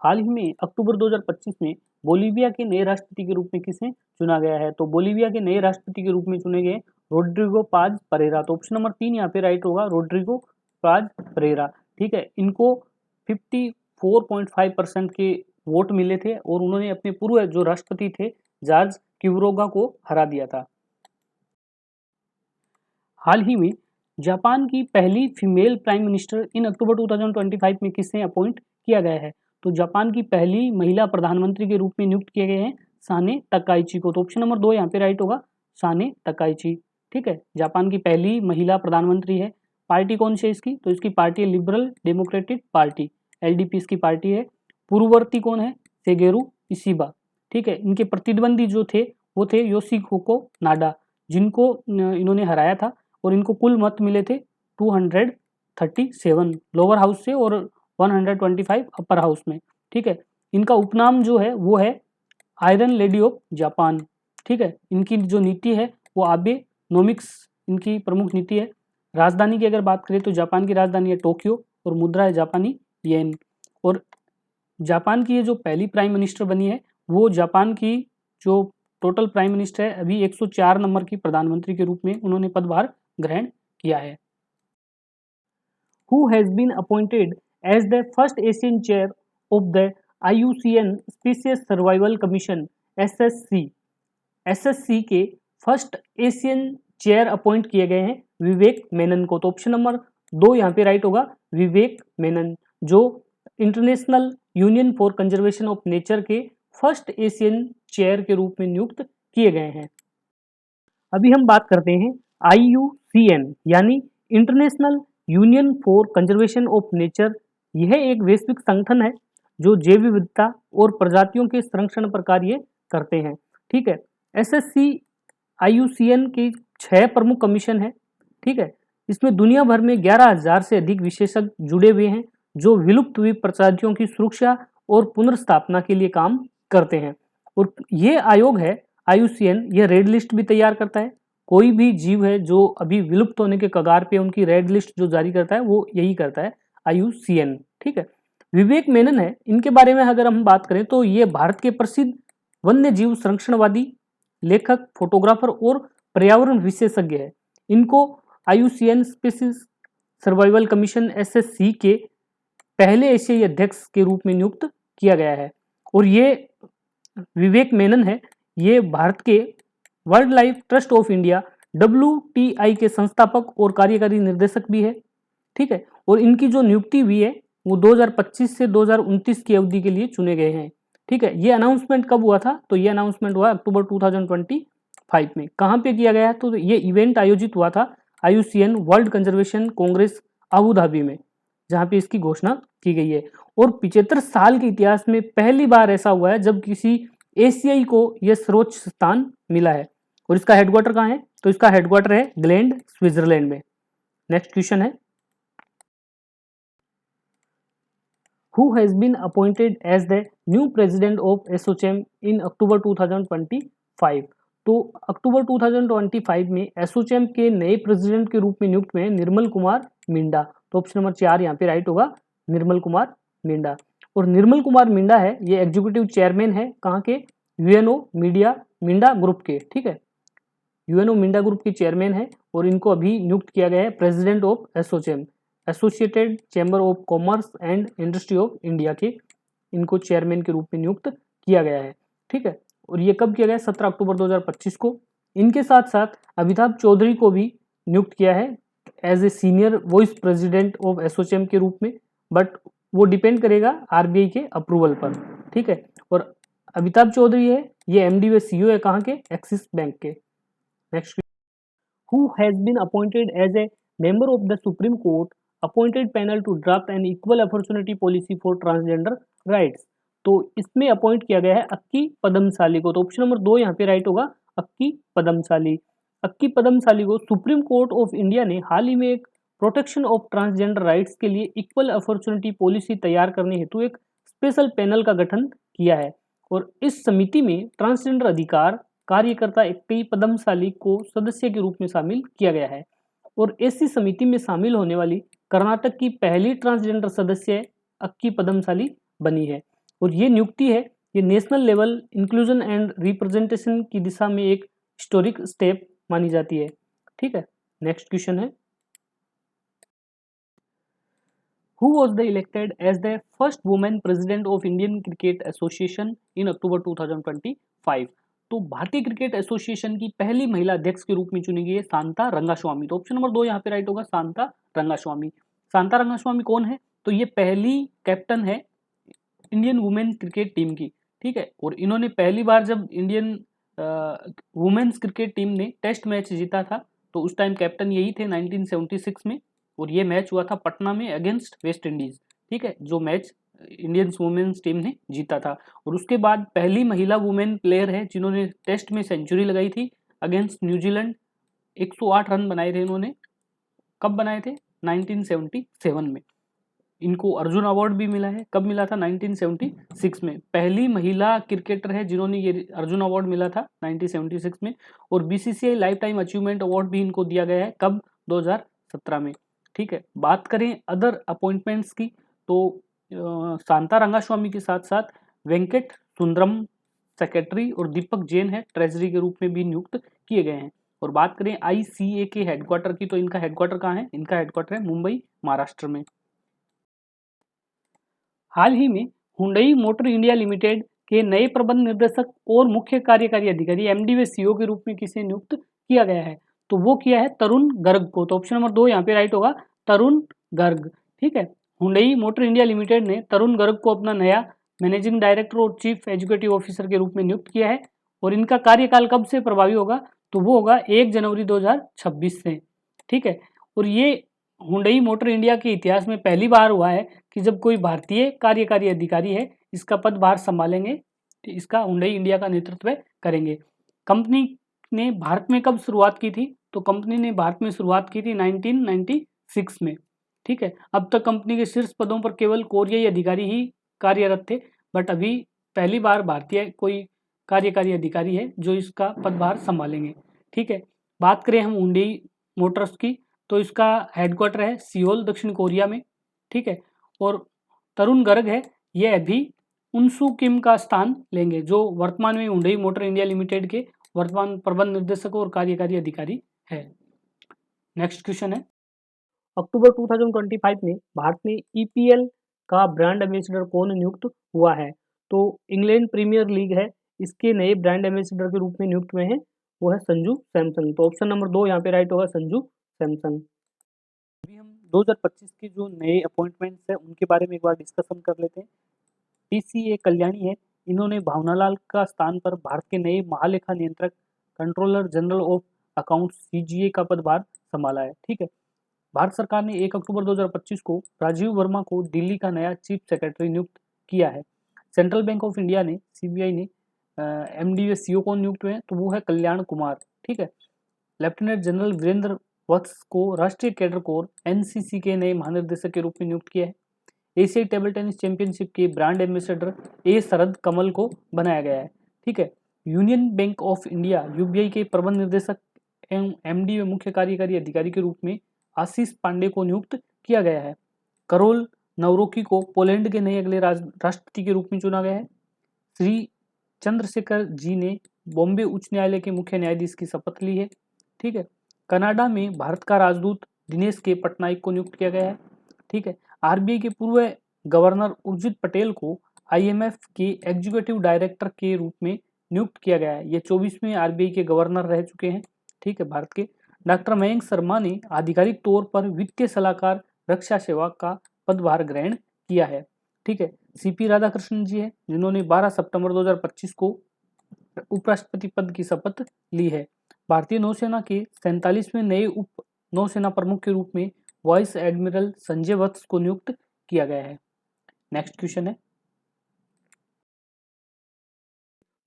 हाल ही में अक्टूबर 2025 में बोलीविया के नए राष्ट्रपति के रूप में किसे चुना गया है? तो बोलीविया के नए राष्ट्रपति के रूप में चुने गए रोड्रिगो पाज परेरा। तो ऑप्शन नंबर 3 यहाँ पे राइट होगा, रोड्रिगो पाज परेरा। ठीक है, इनको 54.5% के वोट मिले थे और उन्होंने अपने पूर्व जो राष्ट्रपति थे जॉर्ज क्विरोगा को हरा दिया था। हाल ही में जापान की पहली फीमेल प्राइम मिनिस्टर इन अक्टूबर 2025 में किसे अपॉइंट किया गया है? तो जापान की पहली महिला प्रधानमंत्री के रूप में नियुक्त किए गए हैं साने तकाइची को। तो ऑप्शन नंबर 2 यहाँ पे राइट होगा, साने तकाइची। ठीक है, जापान की पहली महिला प्रधानमंत्री है। पार्टी कौन सी है इसकी? तो इसकी पार्टी है लिबरल डेमोक्रेटिक पार्टी, LDP इसकी पार्टी है। पूर्ववर्ती कौन है? सेगेरू इशिबा। ठीक है, इनके प्रतिद्वंदी जो थे वो थे योशिहिको नाडा, जिनको इन्होंने हराया था। और इनको कुल मत मिले थे 237 लोअर हाउस से और 125 अपर हाउस में। ठीक है, इनका उपनाम जो है वो है आयरन लेडी ऑफ जापान। ठीक है, इनकी जो नीति है वो आबे नोमिक्स इनकी प्रमुख नीति है। राजधानी की अगर बात करें तो जापान की राजधानी है टोक्यो और मुद्रा है जापानी येन। और जापान की ये जो पहली प्राइम मिनिस्टर बनी है वो जापान की जो टोटल प्राइम मिनिस्टर है अभी 104 नंबर की प्रधानमंत्री के रूप में उन्होंने पदभार ग्रहण किया है। Who has been appointed as the first Asian chair of the IUCN Species Survival Commission SSC? SSC के फर्स्ट एशियन चेयर अपॉइंट किए गए हैं विवेक मेनन को। तो ऑप्शन नंबर 2 यहाँ पे राइट होगा, विवेक मेनन, जो international union for conservation of nature के फर्स्ट एशियन चेयर के रूप में नियुक्त किए गए हैं। अभी हम बात करते हैं IUCN यानी international union for conservation of nature. यह एक वैश्विक संगठन है जो जैव विविधता और प्रजातियों के संरक्षण पर कार्य करते हैं। ठीक है, SSC IUCN की 6 प्रमुख कमीशन है। ठीक है, इसमें दुनिया भर में 11,000 से अधिक विशेषज्ञ जुड़े हुए हैं जो विलुप्त हुई प्रजातियों की सुरक्षा और पुनर्स्थापना के लिए काम करते हैं। और ये आयोग है IUCN, ये रेड लिस्ट भी तैयार करता है कोई भी जीव है जो अभी विलुप्त होने के कगार पे, उनकी रेड लिस्ट जो जारी करता है वो यही करता है, IUCN। ठीक है। विवेक मेनन है, इनके बारे में अगर हम बात करें तो ये भारत के प्रसिद्ध वन्य जीव संरक्षणवादी, लेखक, फोटोग्राफर और पर्यावरण विशेषज्ञ है। इनको IUCN species survival commission SSC के पहले एशियाई अध्यक्ष के रूप में नियुक्त किया गया है। और ये विवेक मेनन है, ये भारत के world life trust of India WTI के संस्थापक और कार्यकारी निर्देशक भी है। ठीक है। और इनकी जो नियुक्ति हुई है वो 2025 से 2029 की अवधि के लिए चुने गए हैं। ठीक है। ये अनाउंसमेंट कब हुआ था? तो ये अनाउंसमेंट हुआ अक्टूबर 2025 में। कहाँ पे किया गया है? तो ये इवेंट आयोजित हुआ था IUCN world conservation Congress Abu Dhabi में, जहाँ पे इसकी घोषणा की गई है। और 75 साल के इतिहास में पहली बार ऐसा हुआ है जब किसी एशियाई को यह सर्वोच्च स्थान मिला है। और इसका हेडक्वार्टर कहाँ है? तो इसका हेडक्वार्टर है ग्लैंड, स्विट्जरलैंड में। नेक्स्ट क्वेश्चन है, Who has been appointed as the new president of ASSOCHAM in October 2025? तो अक्टूबर 2025 में एसोचैम के नए प्रेसिडेंट के रूप में नियुक्त हुए हैं निर्मल कुमार मिंडा। तो ऑप्शन नंबर 4 यहाँ पे राइट होगा, निर्मल कुमार मिंडा। और निर्मल कुमार मिंडा है, ये एग्जीक्यूटिव चेयरमैन है कहाँ के? UNO मिंडा ग्रुप के। ठीक है, UNO मिंडा ग्रुप के चेयरमैन है और इनको अभी नियुक्त किया गया है president of ASSOCHAM, associated chamber of commerce and industry of India के इनको चेयरमैन के रूप में नियुक्त किया गया है। ठीक है। और ये कब किया गया? 17 अक्टूबर 2025 को। इनके साथ साथ अमिताभ चौधरी को भी नियुक्त किया है as a senior vice president of ASSOCHAM के रूप में, बट वो डिपेंड करेगा RBI के अप्रूवल पर। ठीक है। और अमिताभ चौधरी है, ये MD व CEO है कहाँ के? एक्सिस बैंक के। Next, who has been appointed as a member of the supreme court appointed panel to draft an equal opportunity policy for transgender rights? तो इसमें अपॉइंट किया गया है अक्की पदमसाली को। तो ऑप्शन नंबर 2 यहाँ पे राइट होगा, अक्की पदमसाली। अक्की पदमसाली को सुप्रीम कोर्ट ऑफ इंडिया ने हाल ही में एक प्रोटेक्शन ऑफ ट्रांसजेंडर राइट्स के लिए इक्वल अपॉर्चुनिटी पॉलिसी तैयार करने हेतु एक स्पेशल पैनल का गठन किया है। और इस समिति में ट्रांसजेंडर अधिकार कार्यकर्ता अक्की पदमसाली को सदस्य के रूप में शामिल किया गया है। और ऐसी समिति में शामिल होने वाली कर्नाटक की पहली ट्रांसजेंडर सदस्य अक्की पदमसाली बनी है। और ये नियुक्ति है, ये national level inclusion and representation की दिशा में एक हिस्टोरिक स्टेप मानी जाती है। ठीक है। नेक्स्ट क्वेश्चन है, Who was the elected as the first woman president of Indian Cricket Association in October 2025? तो भारतीय क्रिकेट एसोसिएशन की पहली महिला अध्यक्ष के रूप में चुनी गई है शांता रंगास्वामी। तो ऑप्शन नंबर 2 यहाँ पे राइट होगा, शांता रंगास्वामी। शांता रंगास्वामी कौन है? तो ये पहली कैप्टन है इंडियन वुमेन क्रिकेट टीम की। ठीक है। और इन्होंने पहली बार जब इंडियन वुमेन्स क्रिकेट टीम ने टेस्ट मैच जीता था तो उस टाइम कैप्टन यही थे 1976 में। और ये मैच हुआ था पटना में अगेंस्ट वेस्ट इंडीज। ठीक है, जो मैच इंडियन वुमेन्स टीम ने जीता था। और उसके बाद पहली महिला वुमेन प्लेयर है जिन्होंने टेस्ट में सेंचुरी लगाई थी अगेंस्ट न्यूजीलैंड। 108 रन बनाए थे इन्होंने। कब बनाए थे? 1977 में। इनको अर्जुन अवार्ड भी मिला है। कब मिला था? 1976 में। पहली महिला क्रिकेटर है जिन्होंने ये अर्जुन अवार्ड मिला था 1976 में। और BCCI life time achievement award भी इनको दिया गया है। कब? 2017 में। ठीक है। बात करें अदर अपॉइंटमेंट्स की तो शांता रंगास्वामी के साथ साथ वेंकट सुंदरम सेक्रेटरी और दीपक जैन है ट्रेजरी के रूप में भी नियुक्त किए गए हैं। और बात करें ICA के हेडक्वार्टर की तो इनका हेडक्वार्टर कहाँ है? इनका हेडक्वार्टर है मुंबई, महाराष्ट्र में। हाल ही में हुंडई मोटर इंडिया लिमिटेड के नए प्रबंध निर्देशक और मुख्य कार्यकारी अधिकारी MD व CEO के रूप में किसे नियुक्त किया गया है? तो वो किया है तरुण गर्ग को। तो ऑप्शन नंबर 2 यहाँ पे राइट होगा, तरुण गर्ग। ठीक है। हुंडई मोटर इंडिया लिमिटेड ने तरुण गर्ग को अपना नया मैनेजिंग डायरेक्टर और चीफ एग्जीक्यूटिव ऑफिसर के रूप में नियुक्त किया है। और इनका कार्यकाल कब से प्रभावी होगा? तो वो होगा 1 जनवरी 2026 से। ठीक है। और ये हुंडई मोटर इंडिया के इतिहास में पहली बार हुआ है कि जब कोई भारतीय कार्यकारी अधिकारी है इसका पदभार संभालेंगे, इसका हुंडई इंडिया का नेतृत्व करेंगे। कंपनी ने भारत में कब शुरुआत की थी? तो कंपनी ने भारत में शुरुआत की थी 1996 में। ठीक है। अब तक कंपनी के शीर्ष पदों पर केवल कोरियाई अधिकारी ही कार्यरत थे, बट अभी पहली बार भारतीय कोई कार्यकारी अधिकारी है जो इसका पदभार संभालेंगे। ठीक है। बात करें हम हुंडई मोटर्स की, तो इसका हेडक्वार्टर है सियोल दक्षिण कोरिया में, ठीक है। और तरुण गर्ग है, ये अभी उनसू किम का स्थान लेंगे, जो वर्तमान में हुंडई मोटर इंडिया लिमिटेड के वर्तमान प्रबंध निर्देशक और कार्यकारी अधिकारी है। नेक्स्ट क्वेश्चन है, अक्टूबर 2025 में भारत में ईपीएल का ब्रांड एम्बेसडर कौन नियुक्त हुआ है? तो इंग्लैंड प्रीमियर लीग है, इसके नए ब्रांड एम्बेसडर के रूप में नियुक्त हुए हैं, वो है संजू सैमसन। तो ऑप्शन नंबर 2 यहाँ पे राइट होगा, संजू सैमसन। अभी हम 2025 के जो नए अपॉइंटमेंट्स है उनके बारे में एक बार डिस्कशन कर लेते हैं। टीसीए कल्याणी है, इन्होंने भावनालाल का स्थान पर भारत के नए महालेखा नियंत्रक controller general of accounts CGA का पदभार संभाला है, ठीक है। भारत सरकार ने 1 अक्टूबर 2025 को राजीव वर्मा को दिल्ली का नया चीफ सेक्रेटरी नियुक्त किया है। सेंट्रल बैंक ऑफ इंडिया ने, सीबीआई ने एमडी व सीओ को नियुक्त हुए हैं, तो वो है कल्याण कुमार, ठीक है। लेफ्टिनेंट जनरल वीरेंद्र वत्स को राष्ट्रीय कैडर कोर एनसीसी के नए महानिर्देशक के रूप में नियुक्त किया है। एशियाई टेबल टेनिस चैंपियनशिप के ब्रांड एम्बेसडर ए शरद कमल को बनाया गया है, ठीक है। Union bank of India UBI के प्रबंध निर्देशक एवं एमडी व मुख्य कार्यकारी अधिकारी के रूप में आशीष पांडे को नियुक्त किया गया है। करोल नवरोकी को पोलैंड के नए अगले राष्ट्रपति के रूप में चुना गया है। श्री चंद्रशेखर जी ने बॉम्बे उच्च न्यायालय के मुख्य न्यायाधीश की शपथ ली है, ठीक है। कनाडा में भारत का राजदूत दिनेश के पटनायक को नियुक्त किया गया है, ठीक है। आरबीआई के पूर्व गवर्नर उर्जित पटेल को आईएमएफ के एग्जीक्यूटिव डायरेक्टर के रूप में नियुक्त किया गया है। ये 24वें आरबीआई के गवर्नर रह चुके हैं, ठीक है, भारत के। डॉक्टर मयंक शर्मा ने आधिकारिक तौर पर वित्तीय सलाहकार रक्षा सेवा का पदभार ग्रहण किया है, ठीक है। सीपी राधाकृष्णन जी है, जिन्होंने 12 सितंबर 2025 को उपराष्ट्रपति पद की शपथ ली है। भारतीय नौसेना के 47वें नए उप नौसेना प्रमुख के रूप में वाइस एडमिरल संजय वत्स को नियुक्त किया गया है। नेक्स्ट क्वेश्चन है,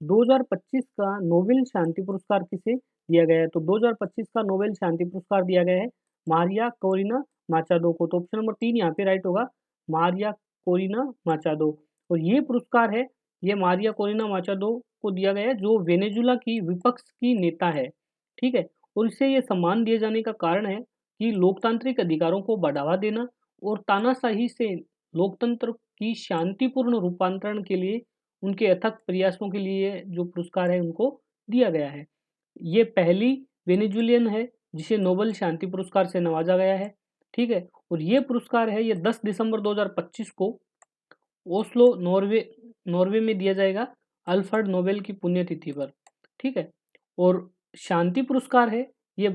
2025 का नोबेल शांति पुरस्कार किसे दिया गया है? तो 2025 का नोबेल शांति पुरस्कार दिया गया है मारिया कोरिना माचादो को। तो ऑप्शन नंबर 3 यहाँ पे राइट होगा, मारिया कोरिना माचादो। और ये पुरस्कार है, ये मारिया कोरिना माचादो को दिया गया है, जो वेनेजुला की विपक्ष की नेता है, ठीक है। और इसे ये सम्मान दिए जाने का कारण है कि लोकतांत्रिक अधिकारों को बढ़ावा देना और तानाशाही से लोकतंत्र की शांतिपूर्ण रूपांतरण के लिए उनके अथक प्रयासों के लिए जो पुरस्कार है उनको दिया गया है। ये पहली वेनेजुलियन है जिसे नोबेल शांति पुरस्कार से नवाजा गया है, ठीक है। और ये पुरस्कार है, ये 10 दिसंबर 2025 को ओस्लो नॉर्वे में दिया जाएगा, अल्फ्रेड नोबेल की पुण्यतिथि पर, ठीक है। और शांति पुरस्कार है, ये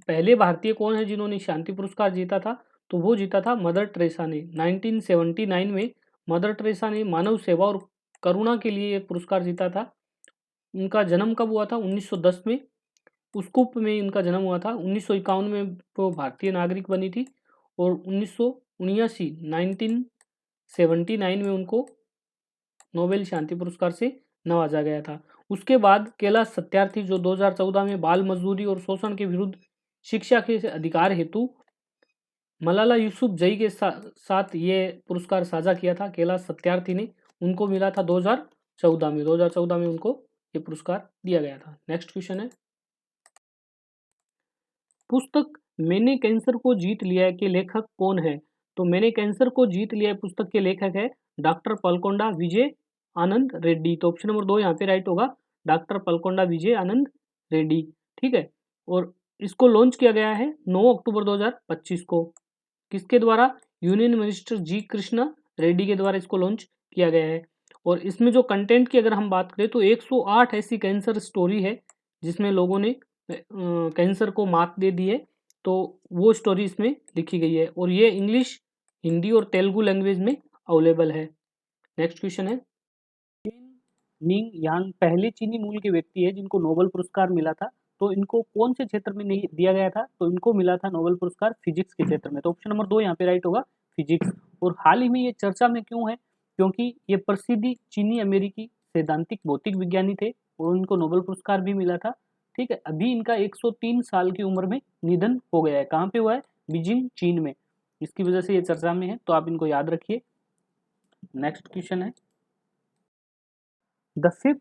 पहले भारतीय कौन है जिन्होंने शांति पुरस्कार जीता था? तो वो जीता था मदर टेरेसा ने। 1979 में मदर टेरेसा ने मानव सेवा और करुणा के लिए ये पुरस्कार जीता था। उनका जन्म कब हुआ था? 1910 में उस्कूप में इनका जन्म हुआ था। 1951 में वो भारतीय नागरिक बनी थी और 1979 में उनको नोबेल शांति पुरस्कार से नवाजा गया था। उसके बाद कैलाश सत्यार्थी, जो 2014 में बाल मजदूरी और शोषण के विरुद्ध शिक्षा के अधिकार हेतु मलाला यूसुफजई के साथ ये पुरस्कार साझा किया था, कैलाश सत्यार्थी ने, उनको मिला था 2014 में उनको ये पुरस्कार दिया गया था। नेक्स्ट क्वेश्चन है, पुस्तक मैंने कैंसर को जीत लिया है के लेखक कौन है? तो मैंने कैंसर को जीत लिया है पुस्तक के लेखक है डॉक्टर पलकोंडा विजय आनंद रेड्डी। तो ऑप्शन नंबर 2 यहाँ पे राइट होगा, डॉक्टर पलकोंडा विजय आनंद रेड्डी, ठीक है। और इसको लॉन्च किया गया है 9 अक्टूबर 2025 को। किसके द्वारा? यूनियन मिनिस्टर जी कृष्णा रेड्डी के द्वारा इसको लॉन्च किया गया है। और इसमें जो कंटेंट की अगर हम बात करें तो 108 ऐसी कैंसर स्टोरी है जिसमें लोगों ने कैंसर को मात दे दी है, तो वो स्टोरी इसमें लिखी गई है और ये इंग्लिश, हिंदी और तेलुगु लैंग्वेज में अवेलेबल है। नेक्स्ट क्वेश्चन है, निंग यांग पहले चीनी मूल के व्यक्ति है जिनको नोबेल पुरस्कार मिला था, तो इनको कौन से क्षेत्र में नहीं दिया गया था? तो इनको मिला था नोबेल पुरस्कार फिजिक्स के क्षेत्र में। तो ऑप्शन नंबर 2 यहाँ पे राइट होगा, फिजिक्स। और हाल ही में ये चर्चा में क्यों है? क्योंकि ये प्रसिद्ध चीनी अमेरिकी सैद्धांतिक भौतिक विज्ञानी थे और इनको नोबेल पुरस्कार भी मिला था, ठीक है। अभी इनका 103 साल की उम्र में निधन हो गया है। कहाँ पे हुआ है? बीजिंग, चीन में। इसकी वजह से ये चर्चा में है, तो आप इनको याद रखिए। नेक्स्ट क्वेश्चन है, the fifth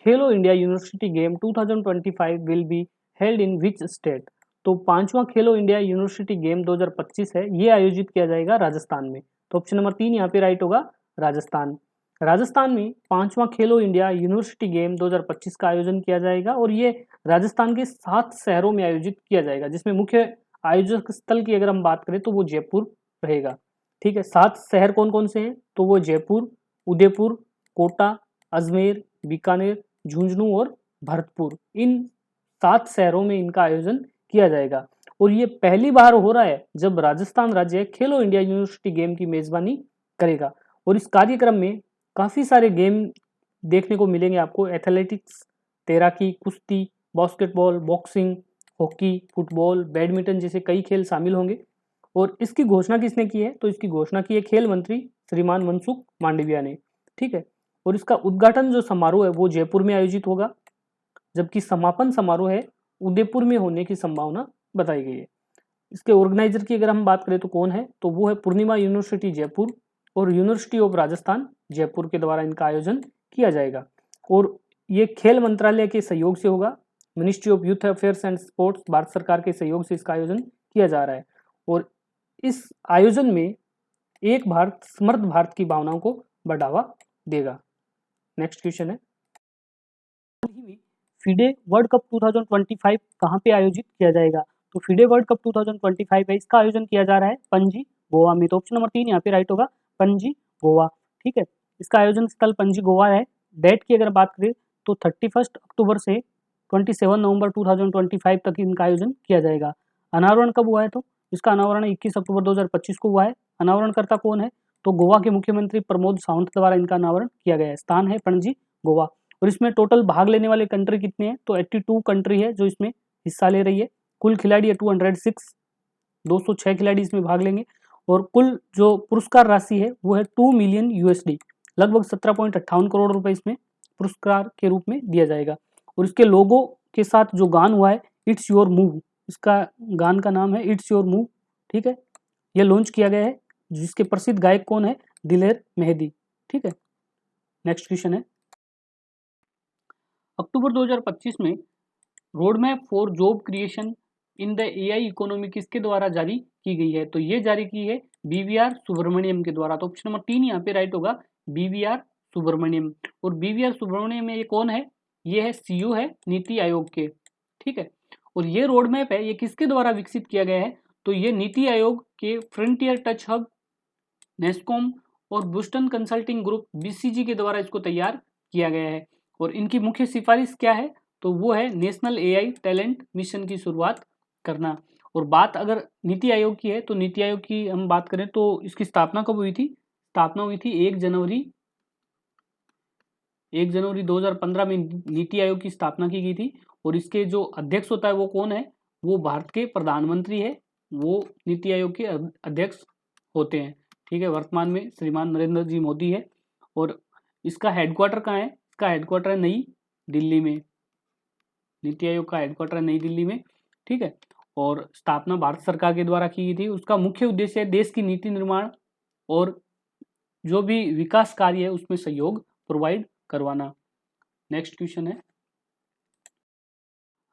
Khelo India university game 2025 will be held in which state? तो 5वां खेलो इंडिया यूनिवर्सिटी गेम 2025 है, ये आयोजित किया जाएगा राजस्थान में। तो ऑप्शन नंबर 3 यहाँ पे राइट होगा, राजस्थान। राजस्थान में 5वां खेलो इंडिया यूनिवर्सिटी गेम 2025 का आयोजन किया जाएगा और ये राजस्थान के 7 शहरों में आयोजित किया जाएगा, जिसमें मुख्य आयोजक स्थल की अगर हम बात करें तो वो जयपुर रहेगा। ठीक है, 7 शहर कौन कौन से हैं? तो वो जयपुर, उदयपुर, कोटा, अजमेर, बीकानेर, झुंझुनू और भरतपुर, इन 7 शहरों में इनका आयोजन किया जाएगा। और ये पहली बार हो रहा है जब राजस्थान राज्य खेलो इंडिया यूनिवर्सिटी गेम की मेजबानी करेगा। और इस कार्यक्रम में काफी सारे गेम देखने को मिलेंगे आपको, एथलेटिक्स, तैराकी, कुश्ती, basketball, boxing, hockey, football, badminton जैसे कई खेल शामिल होंगे। और इसकी घोषणा किसने की है? तो इसकी घोषणा की है खेल मंत्री श्रीमान मनसुख मांडविया ने। ठीक है, और इसका उद्घाटन जो समारोह है वो जयपुर में आयोजित होगा, जबकि समापन समारोह है उदयपुर में होने की संभावना बताई गई है। इसके ऑर्गेनाइजर की अगर हम बात करें तो कौन है? तो वो है पूर्णिमा यूनिवर्सिटी जयपुर और यूनिवर्सिटी ऑफ राजस्थान जयपुर के द्वारा इनका आयोजन किया जाएगा। और ये खेल मंत्रालय के सहयोग से होगा, ministry of youth affairs and sports, Bharat सरकार के सहयोग से इसका आयोजन किया जा रहा है। और इस आयोजन में एक भारत समृद्ध भारत की भावनाओं को बढ़ावा देगा। नेक्स्ट क्वेश्चन है, फीडे वर्ल्ड कप 2025 कहाँ पे आयोजित किया जाएगा? तो फीडे वर्ल्ड कप 2025 है, इसका आयोजन किया जा रहा है पणजी, गोवा में। तो ऑप्शन नंबर 3 यहाँ पे राइट होगा, पणजी, गोवा। ठीक है, इसका आयोजन स्थल पणजी, गोवा है। डेट की अगर बात करें तो 31 अक्टूबर से 27 नवंबर 2025 तक इनका आयोजन किया जाएगा। अनावरण कब हुआ है? तो इसका अनावरण 21 अक्टूबर 2025 को हुआ है। अनावरणकर्ता कौन है? तो गोवा के मुख्यमंत्री प्रमोद सावंत द्वारा इनका अनावरण किया गया है। स्थान है पणजी, गोवा। और इसमें टोटल भाग लेने वाले कंट्री कितने हैं? तो 82 कंट्री है जो इसमें हिस्सा ले रही है। कुल खिलाड़ी है 206, 206 खिलाड़ी इसमें भाग लेंगे। और कुल जो पुरस्कार राशि है वो है 2 मिलियन यूएसडी, लगभग 17.58 करोड़ रुपए इसमें पुरस्कार के रूप में दिया जाएगा। और इसके लोगो के साथ जो गान हुआ है इट्स योर मूव, इसका गान का नाम है इट्स योर मूव। ठीक है, यह लॉन्च किया गया है, जिसके प्रसिद्ध गायक कौन है? दिलेर मेहदी। ठीक है, नेक्स्ट क्वेश्चन है, अक्टूबर 2025 में road map for job creation in the AI economy किसके द्वारा जारी की गई है? तो ये जारी की है बीवीआर सुब्रमण्यम के द्वारा। तो ऑप्शन नंबर 3 यहाँ पे राइट होगा, बीवीआर सुब्रमण्यम। और बीवीआर सुब्रमण्यम में ये कौन है? ये है सीईओ है नीति आयोग के। ठीक है, और ये रोड मैप है, ये किसके द्वारा विकसित किया गया है? तो ये नीति आयोग के फ्रंटियर टच हब, नेस्कॉम और बोस्टन कंसल्टिंग ग्रुप बीसीजी के द्वारा इसको तैयार किया गया है। और इनकी मुख्य सिफारिश क्या है? तो वो है नेशनल एआई टैलेंट मिशन की शुरुआत करना। और बात अगर नीति आयोग की है तो नीति आयोग की हम बात करें तो इसकी स्थापना कब हुई थी? स्थापना हुई थी 1 जनवरी 2015 में नीति आयोग की स्थापना की गई थी। और इसके जो अध्यक्ष होता है वो कौन है? वो भारत के प्रधानमंत्री है, वो नीति आयोग के अध्यक्ष होते हैं। ठीक है, वर्तमान में श्रीमान नरेंद्र जी मोदी है। और इसका हेडक्वार्टर कहाँ है? इसका हेडक्वार्टर है नई दिल्ली में, नीति आयोग का हेडक्वार्टर है नई दिल्ली में। ठीक है, और स्थापना भारत सरकार के द्वारा की गई थी। उसका मुख्य उद्देश्य है देश की नीति निर्माण और जो भी विकास कार्य है उसमें सहयोग प्रोवाइड करवाना। नेक्स्ट क्वेश्चन है,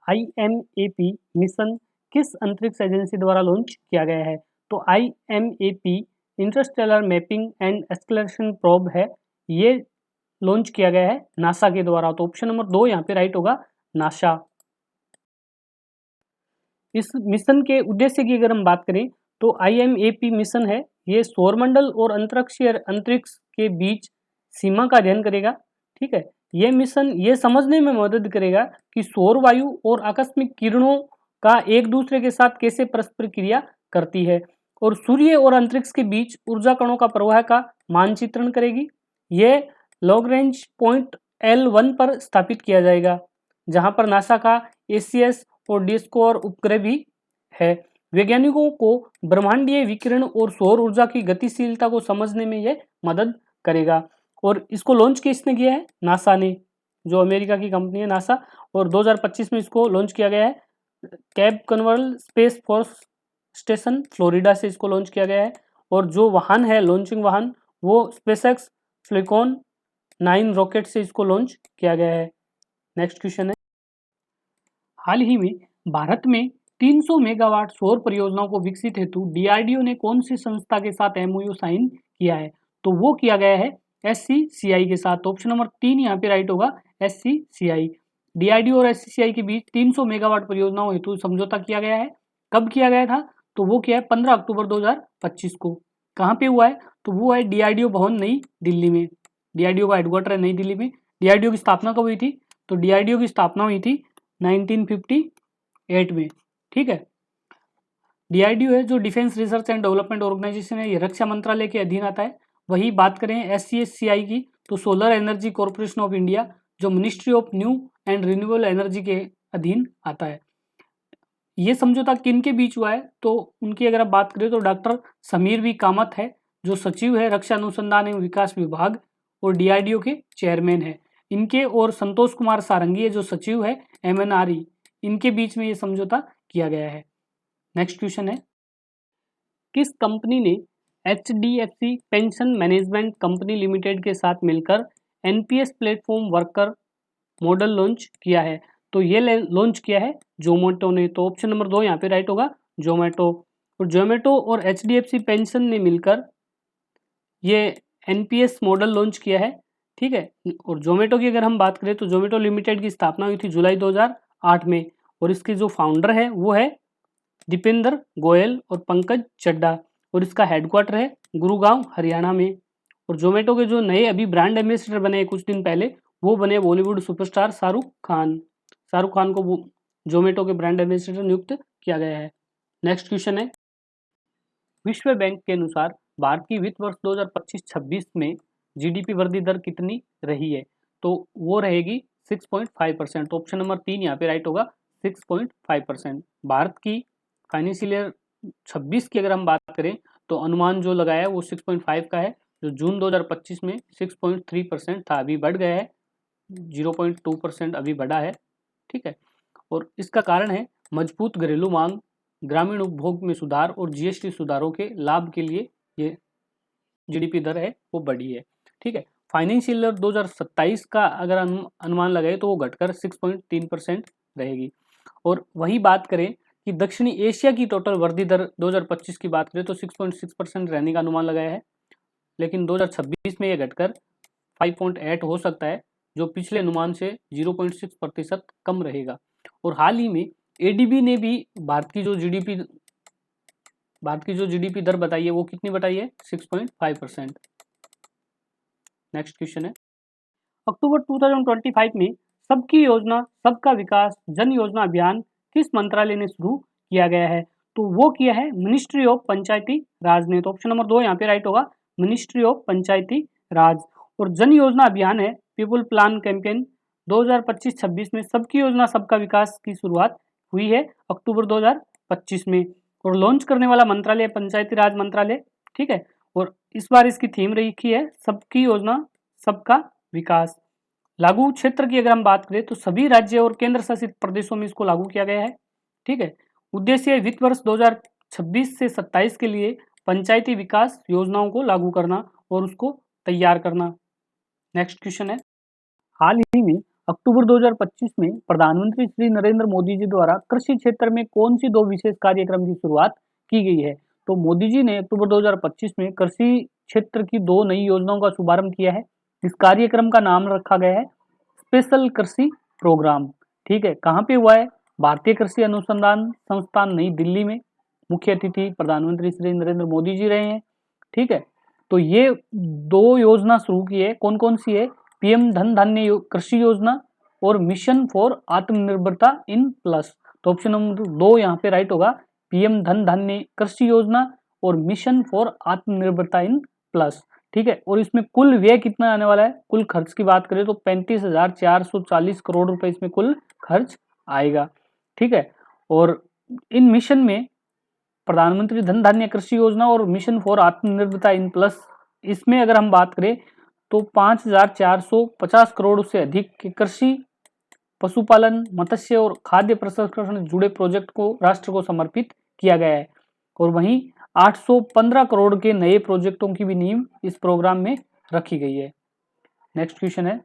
IMAP मिशन किस अंतरिक्ष एजेंसी द्वारा लॉन्च किया गया है? तो IMAP Interstellar mapping and exploration probe है, ये लॉन्च किया गया है नासा के द्वारा। तो ऑप्शन नंबर 2 यहाँ पे राइट होगा, नासा। इस मिशन के उद्देश्य की अगर हम बात करें तो IMAP मिशन है, ये सौरमंडल और अंतरिक्ष के बीच सीमा का अध्ययन करेगा। ठीक है, यह मिशन ये समझने में मदद करेगा कि सौर वायु और आकस्मिक किरणों का एक दूसरे के साथ कैसे परस्पर क्रिया करती है, और सूर्य और अंतरिक्ष के बीच ऊर्जा कणों का प्रवाह का मानचित्रण करेगी। यह लॉन्ग रेंज पॉइंट L1 पर स्थापित किया जाएगा, जहां पर नासा का ACS और डिस्कवर उपग्रह भी है। वैज्ञानिकों को ब्रह्मांडीय विकिरण और सौर ऊर्जा की गतिशीलता को समझने में यह मदद करेगा। और इसको लॉन्च किसने किया है? नासा ने, जो अमेरिका की कंपनी है नासा। और 2025 में इसको लॉन्च किया गया है Cape Canaveral space force station Florida से इसको लॉन्च किया गया है। और जो वाहन है, लॉन्चिंग वाहन, वो स्पेसएक्स फ्लिकॉन 9 रॉकेट से इसको लॉन्च किया गया है। नेक्स्ट क्वेश्चन है, हाल ही में भारत में 300 मेगावाट सौर परियोजनाओं को विकसित हेतु डीआरडीओ ने कौन सी संस्था के साथ एमओयू साइन किया है? तो वो किया गया है एससीसीआई के साथ। ऑप्शन नंबर 3 यहाँ पे राइट होगा, एससीसीआई। डीआरडीओ और एससीसीआई के बीच 300 मेगावाट परियोजनाओं हेतु समझौता किया गया है। कब किया गया था? तो वो किया है 15 अक्टूबर 2025 को। कहाँ पे हुआ है? तो वो है डीआरडीओ भवन, नई दिल्ली में। डीआरडीओ का हेडक्वार्टर है नई दिल्ली में। डीआरडीओ की स्थापना कब हुई थी? तो डीआरडीओ की स्थापना हुई थी 1958 में। ठीक है। डीआरडीओ है जो defence research and development organisation है, ये रक्षा मंत्रालय के अधीन आता है। वही बात करें एससीएससीआई की, तो solar energy corporation of India जो ministry of new and renewable energy के अधीन आता है। ये समझौता किन के बीच हुआ है? तो उनकी अगर आप बात करें तो डॉक्टर समीर वी कामत है जो सचिव है रक्षा अनुसंधान एवं विकास विभाग और डीआरडीओ के चेयरमैन है इनके, और संतोष कुमार सारंगी है जो सचिव है एमएनआरई। इनके बीच में ये समझौता किया गया है। नेक्स्ट क्वेश्चन है, किस कंपनी ने HDFC pension management company limited के साथ मिलकर NPS platform worker model launch किया है? तो ये लॉन्च किया है जोमेटो ने। तो ऑप्शन नंबर 2 यहाँ पे राइट होगा, जोमेटो। और जोमेटो और एचडीएफसी पेंशन ने मिलकर ये एनपीएस मॉडल लॉन्च किया है। ठीक है। और जोमेटो की अगर हम बात करें तो जोमेटो लिमिटेड की स्थापना हुई थी जुलाई 2008 में, और इसके जो फाउंडर है वो है दीपेंद्र गोयल और पंकज चड्डा, और इसका हेडक्वार्टर है गुरुगांव, हरियाणा में। और जोमेटो के जो नए अभी ब्रांड एम्बेसडर बने कुछ दिन पहले, वो बने बॉलीवुड सुपरस्टार शाहरुख खान। शाहरुख खान को जोमेटो के ब्रांड एम्बेसडर नियुक्त किया गया है। नेक्स्ट क्वेश्चन है, विश्व बैंक के अनुसार भारत की वित्त वर्ष 2025-26 में जीडीपी वृद्धि दर कितनी रही है? तो वो रहेगी 6.5%। ऑप्शन नंबर 3 यहाँ पे राइट होगा, 6.5%। भारत की फाइनेंशियल ईयर 26 की अगर हम बात करें तो अनुमान जो लगाया है वो 6.5 का है, जो जून 2025 में 6.3% था, अभी बढ़ गया है 0.2%, अभी बढ़ा है। ठीक है। और इसका कारण है मजबूत घरेलू मांग, ग्रामीण उपभोग में सुधार और जीएसटी सुधारों के लाभ के लिए ये जीडीपी दर है वो बढ़ी है। ठीक है। फाइनेंशियल ईयर 2027 का अगर अनुमान लगाए तो वो घटकर 6.3% रहेगी। और वही बात करें कि दक्षिणी एशिया की टोटल वृद्धि दर 2025 की बात करें तो 6.6% रहने का अनुमान लगाया है, लेकिन 2026 में यह घटकर 5.8 हो सकता है, जो पिछले अनुमान से 0.6% कम रहेगा। और हाल ही में एडीबी ने भी भारत की जो जीडीपी दर बताई है वो कितनी बताई है? 6.5%। नेक्स्ट क्वेश्चन है, अक्टूबर 2025 में सबकी योजना सबका विकास जन योजना अभियान किस मंत्रालय ने शुरू किया गया है? तो वो किया है मिनिस्ट्री ऑफ पंचायती राज ने। तो ऑप्शन नंबर 2 यहाँ पे राइट होगा, मिनिस्ट्री ऑफ पंचायती राज। और जन योजना अभियान है पीपल प्लान कैंपेन 2025-26 में सबकी योजना सबका विकास की शुरुआत हुई है अक्टूबर 2025 में, और लॉन्च करने वाला मंत्रालय पंचायती राज मंत्रालय। ठीक है। और इस बार इसकी थीम रखी है सबकी योजना सबका विकास। लागू क्षेत्र की अगर हम बात करें तो सभी राज्य और केंद्र शासित प्रदेशों में इसको लागू किया गया है। ठीक है। उद्देश्य वित्त वर्ष 2026 से 27 के लिए पंचायती विकास योजनाओं को लागू करना और उसको तैयार करना। नेक्स्ट क्वेश्चन है, हाल ही में अक्टूबर 2025 में प्रधानमंत्री श्री नरेंद्र मोदी जी द्वारा कृषि क्षेत्र में कौन सी 2 विशेष कार्यक्रम की शुरुआत की गई है? तो मोदी जी ने अक्टूबर 2025 में कृषि क्षेत्र की 2 नई योजनाओं का शुभारंभ किया है। इस कार्यक्रम का नाम रखा गया है स्पेशल कृषि प्रोग्राम। ठीक है। कहाँ पे हुआ है? भारतीय कृषि अनुसंधान संस्थान नई दिल्ली में। मुख्य अतिथि प्रधानमंत्री श्री नरेंद्र मोदी जी रहे हैं। ठीक है। तो ये 2 योजना शुरू की है, कौन कौन सी है? पीएम धन धान्य कृषि योजना और मिशन फॉर आत्मनिर्भरता इन प्लस। तो ऑप्शन नंबर 2 यहाँ पे राइट होगा, पीएम धन धान्य कृषि योजना और मिशन फॉर आत्मनिर्भरता इन प्लस। ठीक है। और इसमें कुल व्यय कितना आने वाला है? कुल खर्च की बात करें तो 35,440 करोड़ रुपए इसमें कुल खर्च आएगा। ठीक है। और इन मिशन में प्रधानमंत्री धन धान्य कृषि योजना और मिशन फॉर आत्मनिर्भरता इन प्लस, इसमें अगर हम बात करें तो 5,450 करोड़ से अधिक के कृषि, पशुपालन, मत्स्य और खाद्य प्रसंस्करण से जुड़े प्रोजेक्ट को राष्ट्र को समर्पित किया गया है। और वहीं 815 करोड़ के नए प्रोजेक्टों की भी नींव इस प्रोग्राम में रखी गई है। नेक्स्ट क्वेश्चन है,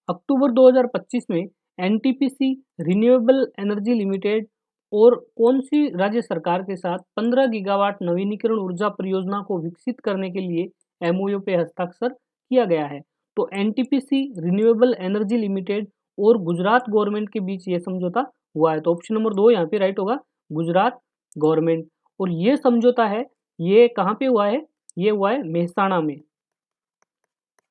अक्टूबर 2025 में एनटीपीसी रिन्यूएबल एनर्जी लिमिटेड और कौन सी राज्य सरकार के साथ 15 गीगावाट नवीनीकरण ऊर्जा परियोजना को विकसित करने के लिए एमओयू पे हस्ताक्षर किया गया है? तो एनटीपीसी रिन्यूएबल एनर्जी लिमिटेड और गुजरात गवर्नमेंट के बीच ये समझौता हुआ है। तो ऑप्शन नंबर 2 यहाँ पे राइट होगा, गुजरात गवर्नमेंट। और ये समझौता है, ये कहाँ पे हुआ है? ये हुआ है मेहसाणा में।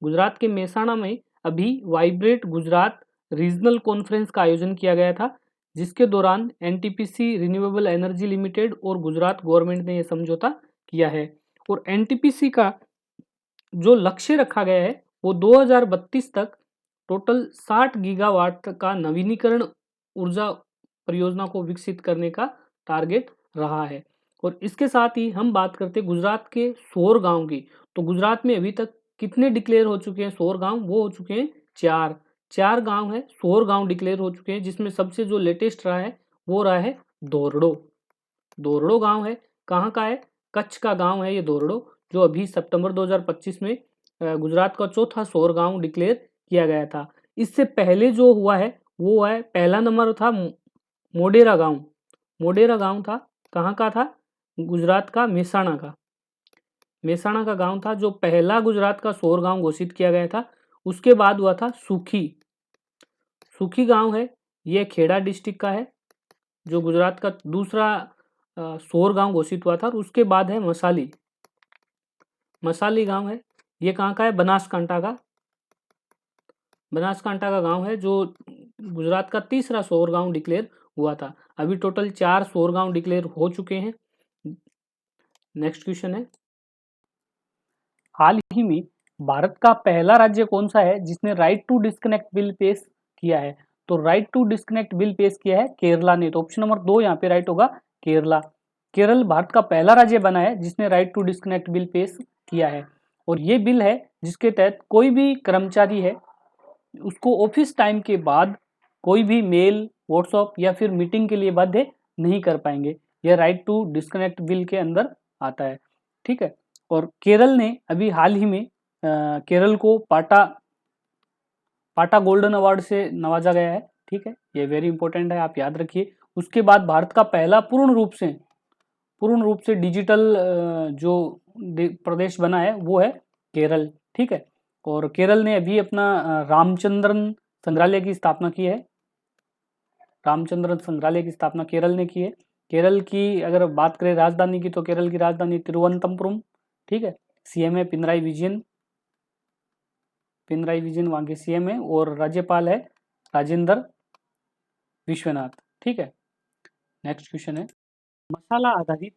गुजरात के मेहसाणा में अभी वाइब्रेट गुजरात रीजनल कॉन्फ्रेंस का आयोजन किया गया था, जिसके दौरान एनटीपीसी रिन्यूएबल एनर्जी लिमिटेड और गुजरात गवर्नमेंट ने यह समझौता किया है। और एनटीपीसी का जो लक्ष्य रखा गया है वो 2032 तक टोटल 60 गीगावाट का नवीनीकरण ऊर्जा परियोजना को विकसित करने का टारगेट रहा है। और इसके साथ ही हम बात करते हैं गुजरात के सौर गांव की। तो गुजरात में अभी तक कितने डिक्लेयर हो चुके हैं सौर गांव? वो हो चुके हैं 4 गांव है, सौर गांव डिक्लेयर हो चुके हैं, जिसमें सबसे जो लेटेस्ट रहा है वो रहा है दोरडो गांव है। कहाँ का है? कच्छ का गांव है ये दोरडो, जो अभी सितंबर 2025 में गुजरात का चौथा सौर गांव डिक्लेयर किया गया था। इससे पहले जो हुआ है वो है, पहला नंबर था मोडेरा गांव था। कहाँ का था? गुजरात का मेहसाणा का गांव था, जो पहला गुजरात का सौर गांव घोषित किया गया था। उसके बाद हुआ था सुखी गांव है, ये खेड़ा डिस्ट्रिक्ट का है, जो गुजरात का दूसरा सौर गांव घोषित हुआ था। और उसके बाद है मसाली गांव है, ये कहाँ का है? बनासकांठा का गांव है, जो गुजरात का तीसरा सौर गांव डिक्लेयर हुआ था। अभी टोटल 4 सौर गांव डिक्लेयर हो चुके हैं। नेक्स्ट क्वेश्चन है, हाल ही में भारत का पहला राज्य कौन सा है जिसने राइट टू डिस्कनेक्ट बिल पेश किया है? तो राइट टू डिस्कनेक्ट बिल पेश किया है केरला ने। तो ऑप्शन नंबर 2 यहाँ पे राइट होगा, केरल भारत का पहला राज्य बना है जिसने राइट टू डिस्कनेक्ट बिल पेश किया है। और ये बिल है जिसके तहत कोई भी कर्मचारी है उसको ऑफिस टाइम के बाद कोई भी मेल, व्हाट्सएप या फिर मीटिंग के लिए बाध्य नहीं कर पाएंगे। यह राइट टू डिस्कनेक्ट बिल के अंदर आता है, ठीक है। और केरल ने अभी हाल ही में केरल को पाटा गोल्डन अवार्ड से नवाजा गया है, ठीक है, ये वेरी इंपॉर्टेंट है, आप याद रखिए। उसके बाद भारत का पहला पूर्ण रूप से डिजिटल जो प्रदेश बना है वो है केरल, ठीक है। और केरल ने अभी अपना रामचंद्रन संग्रहालय की स्थापना की है। रामचंद्रन संग्रहालय की स्थापना केरल ने की है। केरल की अगर बात करें राजधानी की, तो केरल की राजधानी तिरुवनंतपुरम, ठीक है। सीएम है पिनराई विजयन वहां के सीएम है। और राज्यपाल है राजेंद्र विश्वनाथ, ठीक है। नेक्स्ट क्वेश्चन है, मसाला आधारित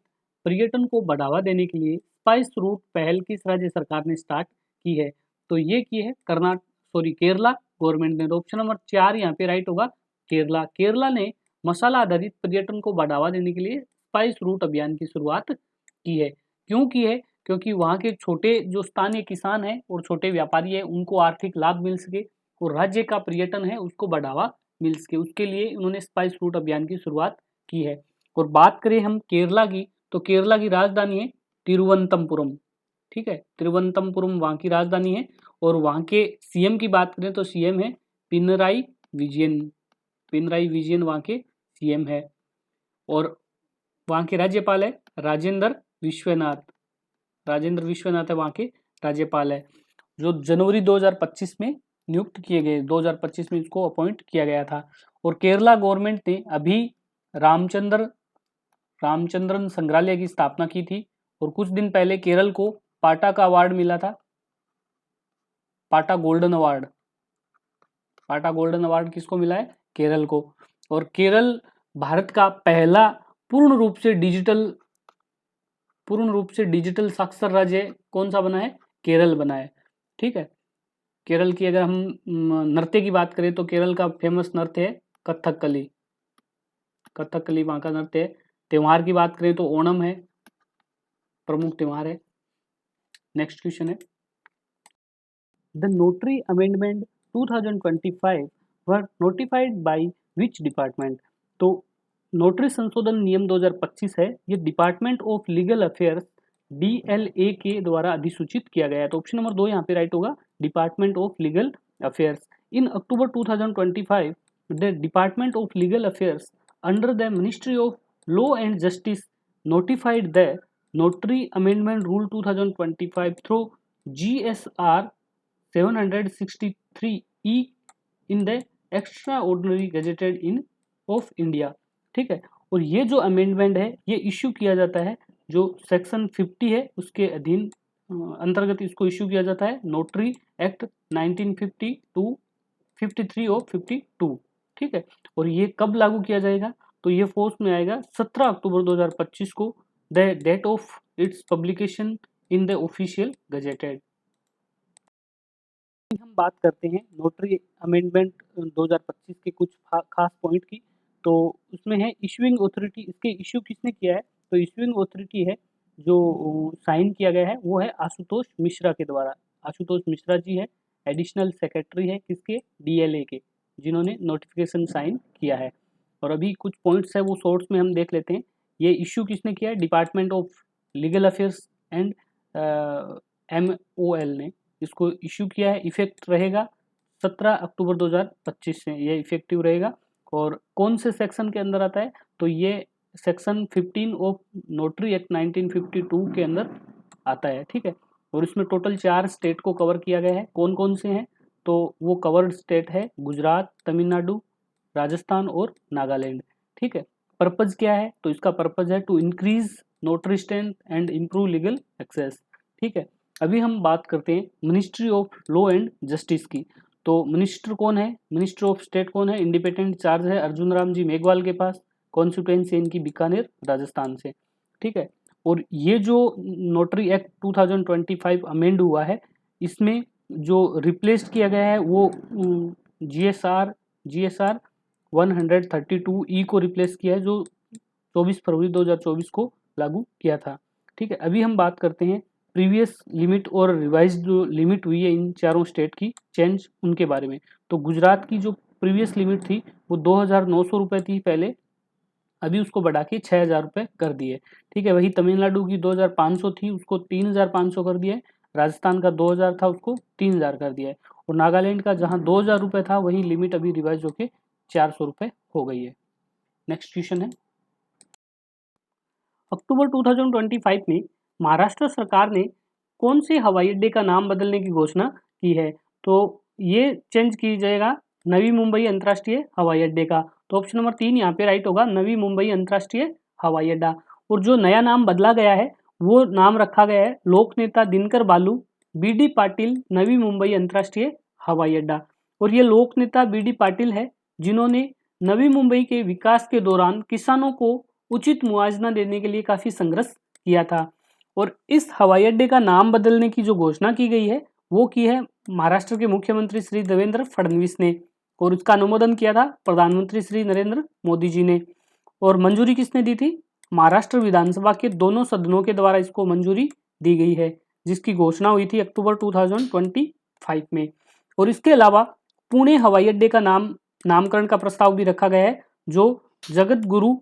पर्यटन को बढ़ावा देने के लिए स्पाइस रूट पहल किस राज्य सरकार ने स्टार्ट की है? तो ये की है केरला गवर्नमेंट ने। ऑप्शन नंबर 4 यहाँ पे राइट होगा, केरला ने मसाला आधारित पर्यटन को बढ़ावा देने के लिए स्पाइस रूट अभियान की शुरुआत की है। क्यों की है? क्योंकि वहाँ के छोटे जो स्थानीय किसान हैं और छोटे व्यापारी हैं उनको आर्थिक लाभ मिल सके और राज्य का पर्यटन है उसको बढ़ावा मिल सके, उसके लिए उन्होंने स्पाइस रूट अभियान की शुरुआत की है। और बात करें हम केरला की, तो केरला की राजधानी है तिरुवनंतपुरम, ठीक है, तिरुवनंतपुरम वहाँ की राजधानी है। और वहाँ के सीएम की बात करें तो सीएम है पिनराई विजयन वहाँ के सीएम है। और वहाँ के राज्यपाल है राजेंद्र विश्वनाथ है वहाँ के राज्यपाल है, जो जनवरी 2025 में नियुक्त किए गए, 2025 में इसको अपॉइंट किया गया था। और केरला गवर्नमेंट ने अभी रामचंद्रन संग्रहालय की स्थापना की थी। और कुछ दिन पहले केरल को पाटा का अवार्ड मिला था, पाटा गोल्डन अवार्ड किसको मिला है? केरल को। और केरल भारत का पहला पूर्ण रूप से डिजिटल साक्षर राज्य कौन सा बना है? केरल बना है, ठीक है। केरल की अगर हम नृत्य की बात करें तो केरल का फेमस नृत्य है कथकली वहाँ का नृत्य है। त्योहार की बात करें तो ओणम है, प्रमुख त्योहार है। नेक्स्ट क्वेश्चन है, the notary amendment 2025 were notified by which department? तो नोटरी संशोधन नियम 2025 है, ये department of legal affairs DLA के द्वारा अधिसूचित किया गया है। तो ऑप्शन नंबर 2 यहाँ पे राइट होगा, department of legal affairs. In October 2025 the Department of Legal Affairs under the Ministry of Law and Justice notified the Notary Amendment Rule 2025 through GSR 763E in the Extraordinary Gazetted in of India। ठीक है, और ये जो amendment है ये issue किया जाता है जो सेक्शन 50 है उसके अधीन अंतर्गत इसको इश्यू किया जाता है, नोटरी एक्ट 1952 53 और 52। ठीक है, और ये कब लागू किया जाएगा, तो ये फोर्स में आएगा 17 अक्टूबर 2025 को, the date of its publication in the official gazetted. हम बात करते हैं नोटरी अमेंडमेंट 2025 के कुछ खास पॉइंट की। तो उसमें है इशुइंग अथॉरिटी, इसके इश्यू किसने किया है, तो इशुइंग अथॉरिटी है जो साइन किया गया है वो है आशुतोष मिश्रा के द्वारा। आशुतोष मिश्रा जी है, एडिशनल सेक्रेटरी है किसके, DLA के, जिन्होंने नोटिफिकेशन साइन किया है। और अभी कुछ पॉइंट्स है वो शॉर्ट्स में हम देख लेते हैं। ये इश्यू किसने किया है, department of legal affairs and MOL ने इसको इश्यू किया है। इफेक्ट रहेगा 17 अक्टूबर 2025 से ये इफेक्टिव रहेगा। और कौन से सेक्शन के अंदर आता है, तो ये सेक्शन 15 ऑफ नोटरी एक्ट 1952 के अंदर आता है। ठीक है, और इसमें टोटल 4 स्टेट को कवर किया गया है। कौन कौन से हैं, तो वो कवर्ड स्टेट है गुजरात, तमिलनाडु, राजस्थान और नागालैंड। ठीक है, पर्पज क्या है, तो इसका पर्पज है to increase notary strength and improve legal access. ठीक है, अभी हम बात करते हैं ministry of law and justice की। तो मिनिस्टर कौन है, मिनिस्टर ऑफ स्टेट कौन है, इंडिपेंडेंट चार्ज है अर्जुन राम जी मेघवाल के पास, कॉन्स्टिट्यूएंसी इनकी बीकानेर राजस्थान से। ठीक है, और ये जो नोटरी एक्ट 2025 अमेंड हुआ है इसमें जो रिप्लेस किया गया है वो GSR 132E को रिप्लेस किया है जो 24 फरवरी 2024 को लागू किया था। ठीक है, अभी हम बात करते हैं प्रीवियस लिमिट और रिवाइज जो लिमिट हुई है इन चारों स्टेट की चेंज उनके बारे में। तो गुजरात की जो प्रीवियस लिमिट थी वो 2,900 रुपये थी पहले, अभी उसको बढ़ा के 6,000 रुपये कर दिए। ठीक है, वही तमिलनाडु की 2,500 थी उसको 3,500 कर दिया है, राजस्थान का 2,000 था उसको 3,000 कर दिया है, और नागालैंड का जहां 2,000 रुपये था वही लिमिट अभी रिवाइज होके 400 रुपये हो गई है। नेक्स्ट क्वेश्चन है, अक्टूबर 2025 में महाराष्ट्र सरकार ने कौन से हवाई अड्डे का नाम बदलने की घोषणा की है, तो ये चेंज की जाएगा नवी मुंबई अंतर्राष्ट्रीय हवाई अड्डे का। तो ऑप्शन नंबर 3 यहाँ पे राइट होगा, नवी मुंबई अंतर्राष्ट्रीय हवाई अड्डा। और जो नया नाम बदला गया है वो नाम रखा गया है लोक नेता दिनकर बालू BD पाटिल नवी मुंबई अंतर्राष्ट्रीय हवाई अड्डा। और ये लोक नेता BD पाटिल है जिन्होंने नवी मुंबई के विकास के दौरान किसानों को उचित मुआवजा देने के लिए काफी संघर्ष किया था। और इस हवाई अड्डे का नाम बदलने की जो घोषणा की गई है वो की है महाराष्ट्र के मुख्यमंत्री श्री देवेंद्र फडणवीस ने, और उसका अनुमोदन किया था प्रधानमंत्री श्री नरेंद्र मोदी जी ने। और मंजूरी किसने दी थी, महाराष्ट्र विधानसभा के दोनों सदनों के द्वारा इसको मंजूरी दी गई है, जिसकी घोषणा हुई थी अक्टूबर 2025 में। और इसके अलावा पुणे हवाई अड्डे का नामकरण का प्रस्ताव भी रखा गया है जो जगत गुरु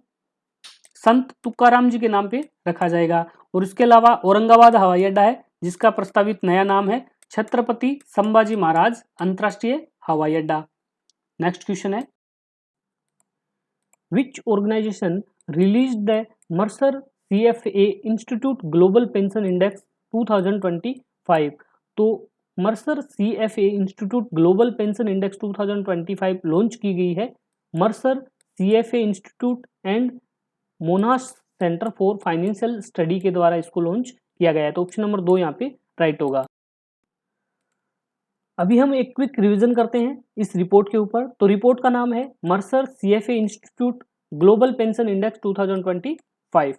संत तुकाराम जी के नाम पे रखा जाएगा। और इसके अलावा औरंगाबाद हवाई अड्डा है जिसका प्रस्तावित नया नाम है छत्रपति संभाजी महाराज अंतर्राष्ट्रीय हवाई अड्डा। नेक्स्ट क्वेश्चन है, which organisation released the Mercer CFA institute global pension index 2025। तो Mercer CFA institute global pension index 2025 launch की गई है Mercer CFA institute and Monash centre for financial study के द्वारा इसको लॉन्च किया गया है। तो ऑप्शन नंबर 2 यहाँ पे राइट होगा। अभी हम एक क्विक रिवीजन करते हैं इस रिपोर्ट के ऊपर। तो रिपोर्ट का नाम है Mercer CFA institute global pension index 2025।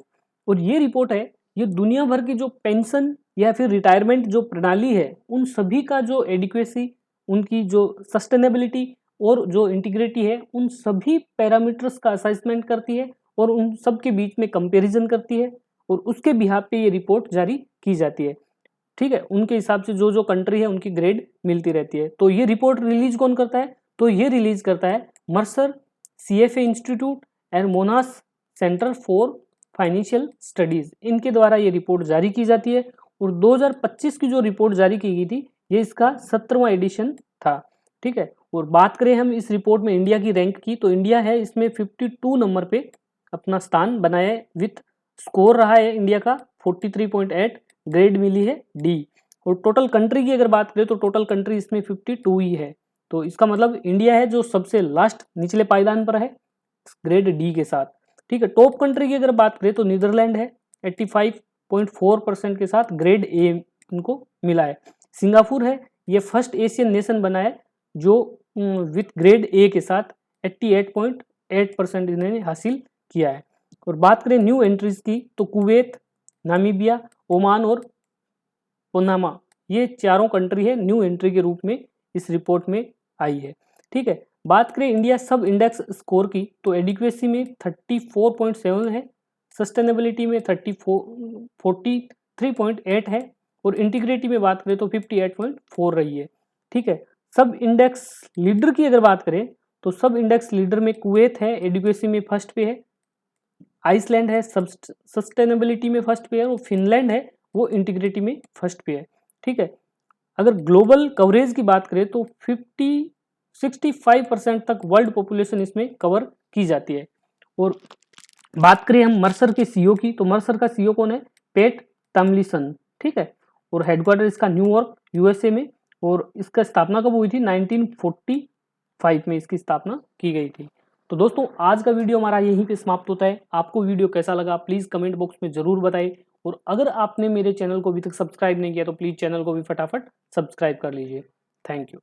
और ये रिपोर्ट है ये दुनिया भर की जो पेंशन या फिर रिटायरमेंट जो प्रणाली है उन सभी का जो एडिक्वेसी, उनकी जो सस्टेनेबिलिटी और जो इंटीग्रिटी है उन सभी पैरामीटर्स का असेसमेंट करती है और उन सब के बीच में कंपैरिजन करती है और उसके बिहाफ पे ये रिपोर्ट जारी की जाती है। ठीक है, उनके हिसाब से जो जो कंट्री है उनकी ग्रेड मिलती रहती है। तो ये रिपोर्ट रिलीज कौन करता है, तो ये रिलीज करता है Mercer CFA institute and Mona's centre for financial studies, इनके द्वारा ये रिपोर्ट जारी की जाती है। और 2025 की जो रिपोर्ट जारी की गई थी ये इसका 17वां एडिशन था। ठीक है, और बात करें हम इस रिपोर्ट में इंडिया की रैंक की, तो इंडिया है इसमें 52 नंबर पे अपना स्थान बनाया है। विथ स्कोर रहा है इंडिया का 43.8, ग्रेड मिली है डी। और टोटल कंट्री की अगर बात करें तो टोटल कंट्री इसमें 52 ही है। तो इसका मतलब इंडिया है जो सबसे लास्ट निचले पायदान पर है ग्रेड डी के साथ। ठीक है, टॉप कंट्री की अगर बात करें तो नीदरलैंड है 85.4% के साथ ग्रेड ए इनको मिला है। सिंगापुर है, ये फर्स्ट एशियन नेशन बना है जो विथ ग्रेड ए के साथ 88.8% इन्होंने हासिल किया है। और बात करें न्यू एंट्रीज की तो कुवैत, नामीबिया, ओमान और पनामा, ये चारों कंट्री है न्यू एंट्री के रूप में इस रिपोर्ट में आई है। ठीक है, बात करें इंडिया सब इंडेक्स स्कोर की तो एडिक्वेसी में 34.7 है, सस्टेनेबिलिटी में 43.8 है और इंटीग्रिटी में बात करें तो 58.4 रही है। ठीक है, सब इंडेक्स लीडर की अगर बात करें तो सब इंडेक्स लीडर में कुवैत है, एडिक्वेसी में फर्स्ट पे है, आइसलैंड है सस्टेनेबिलिटी में फर्स्ट पे है और फिनलैंड है वो इंटीग्रिटी में फर्स्ट पे है। ठीक है, अगर ग्लोबल कवरेज की बात करें तो 65% तक वर्ल्ड पॉपुलेशन इसमें कवर की जाती है। और बात करें हम मर्सर के सीईओ की तो मर्सर का सीईओ कौन है? पेट टॉमलिंसन। ठीक है, और हेडक्वार्टर इसका न्यूयॉर्क यूएसए में, और इसका स्थापना कब हुई थी? 1945 में इसकी स्थापना की गई थी। तो दोस्तों आज का वीडियो हमारा यहीं पे समाप्त होता है। आपको वीडियो कैसा लगा प्लीज़ कमेंट बॉक्स में ज़रूर बताएं, और अगर आपने मेरे चैनल को अभी तक सब्सक्राइब नहीं किया तो प्लीज़ चैनल को भी फटाफट सब्सक्राइब कर लीजिए। Thank you.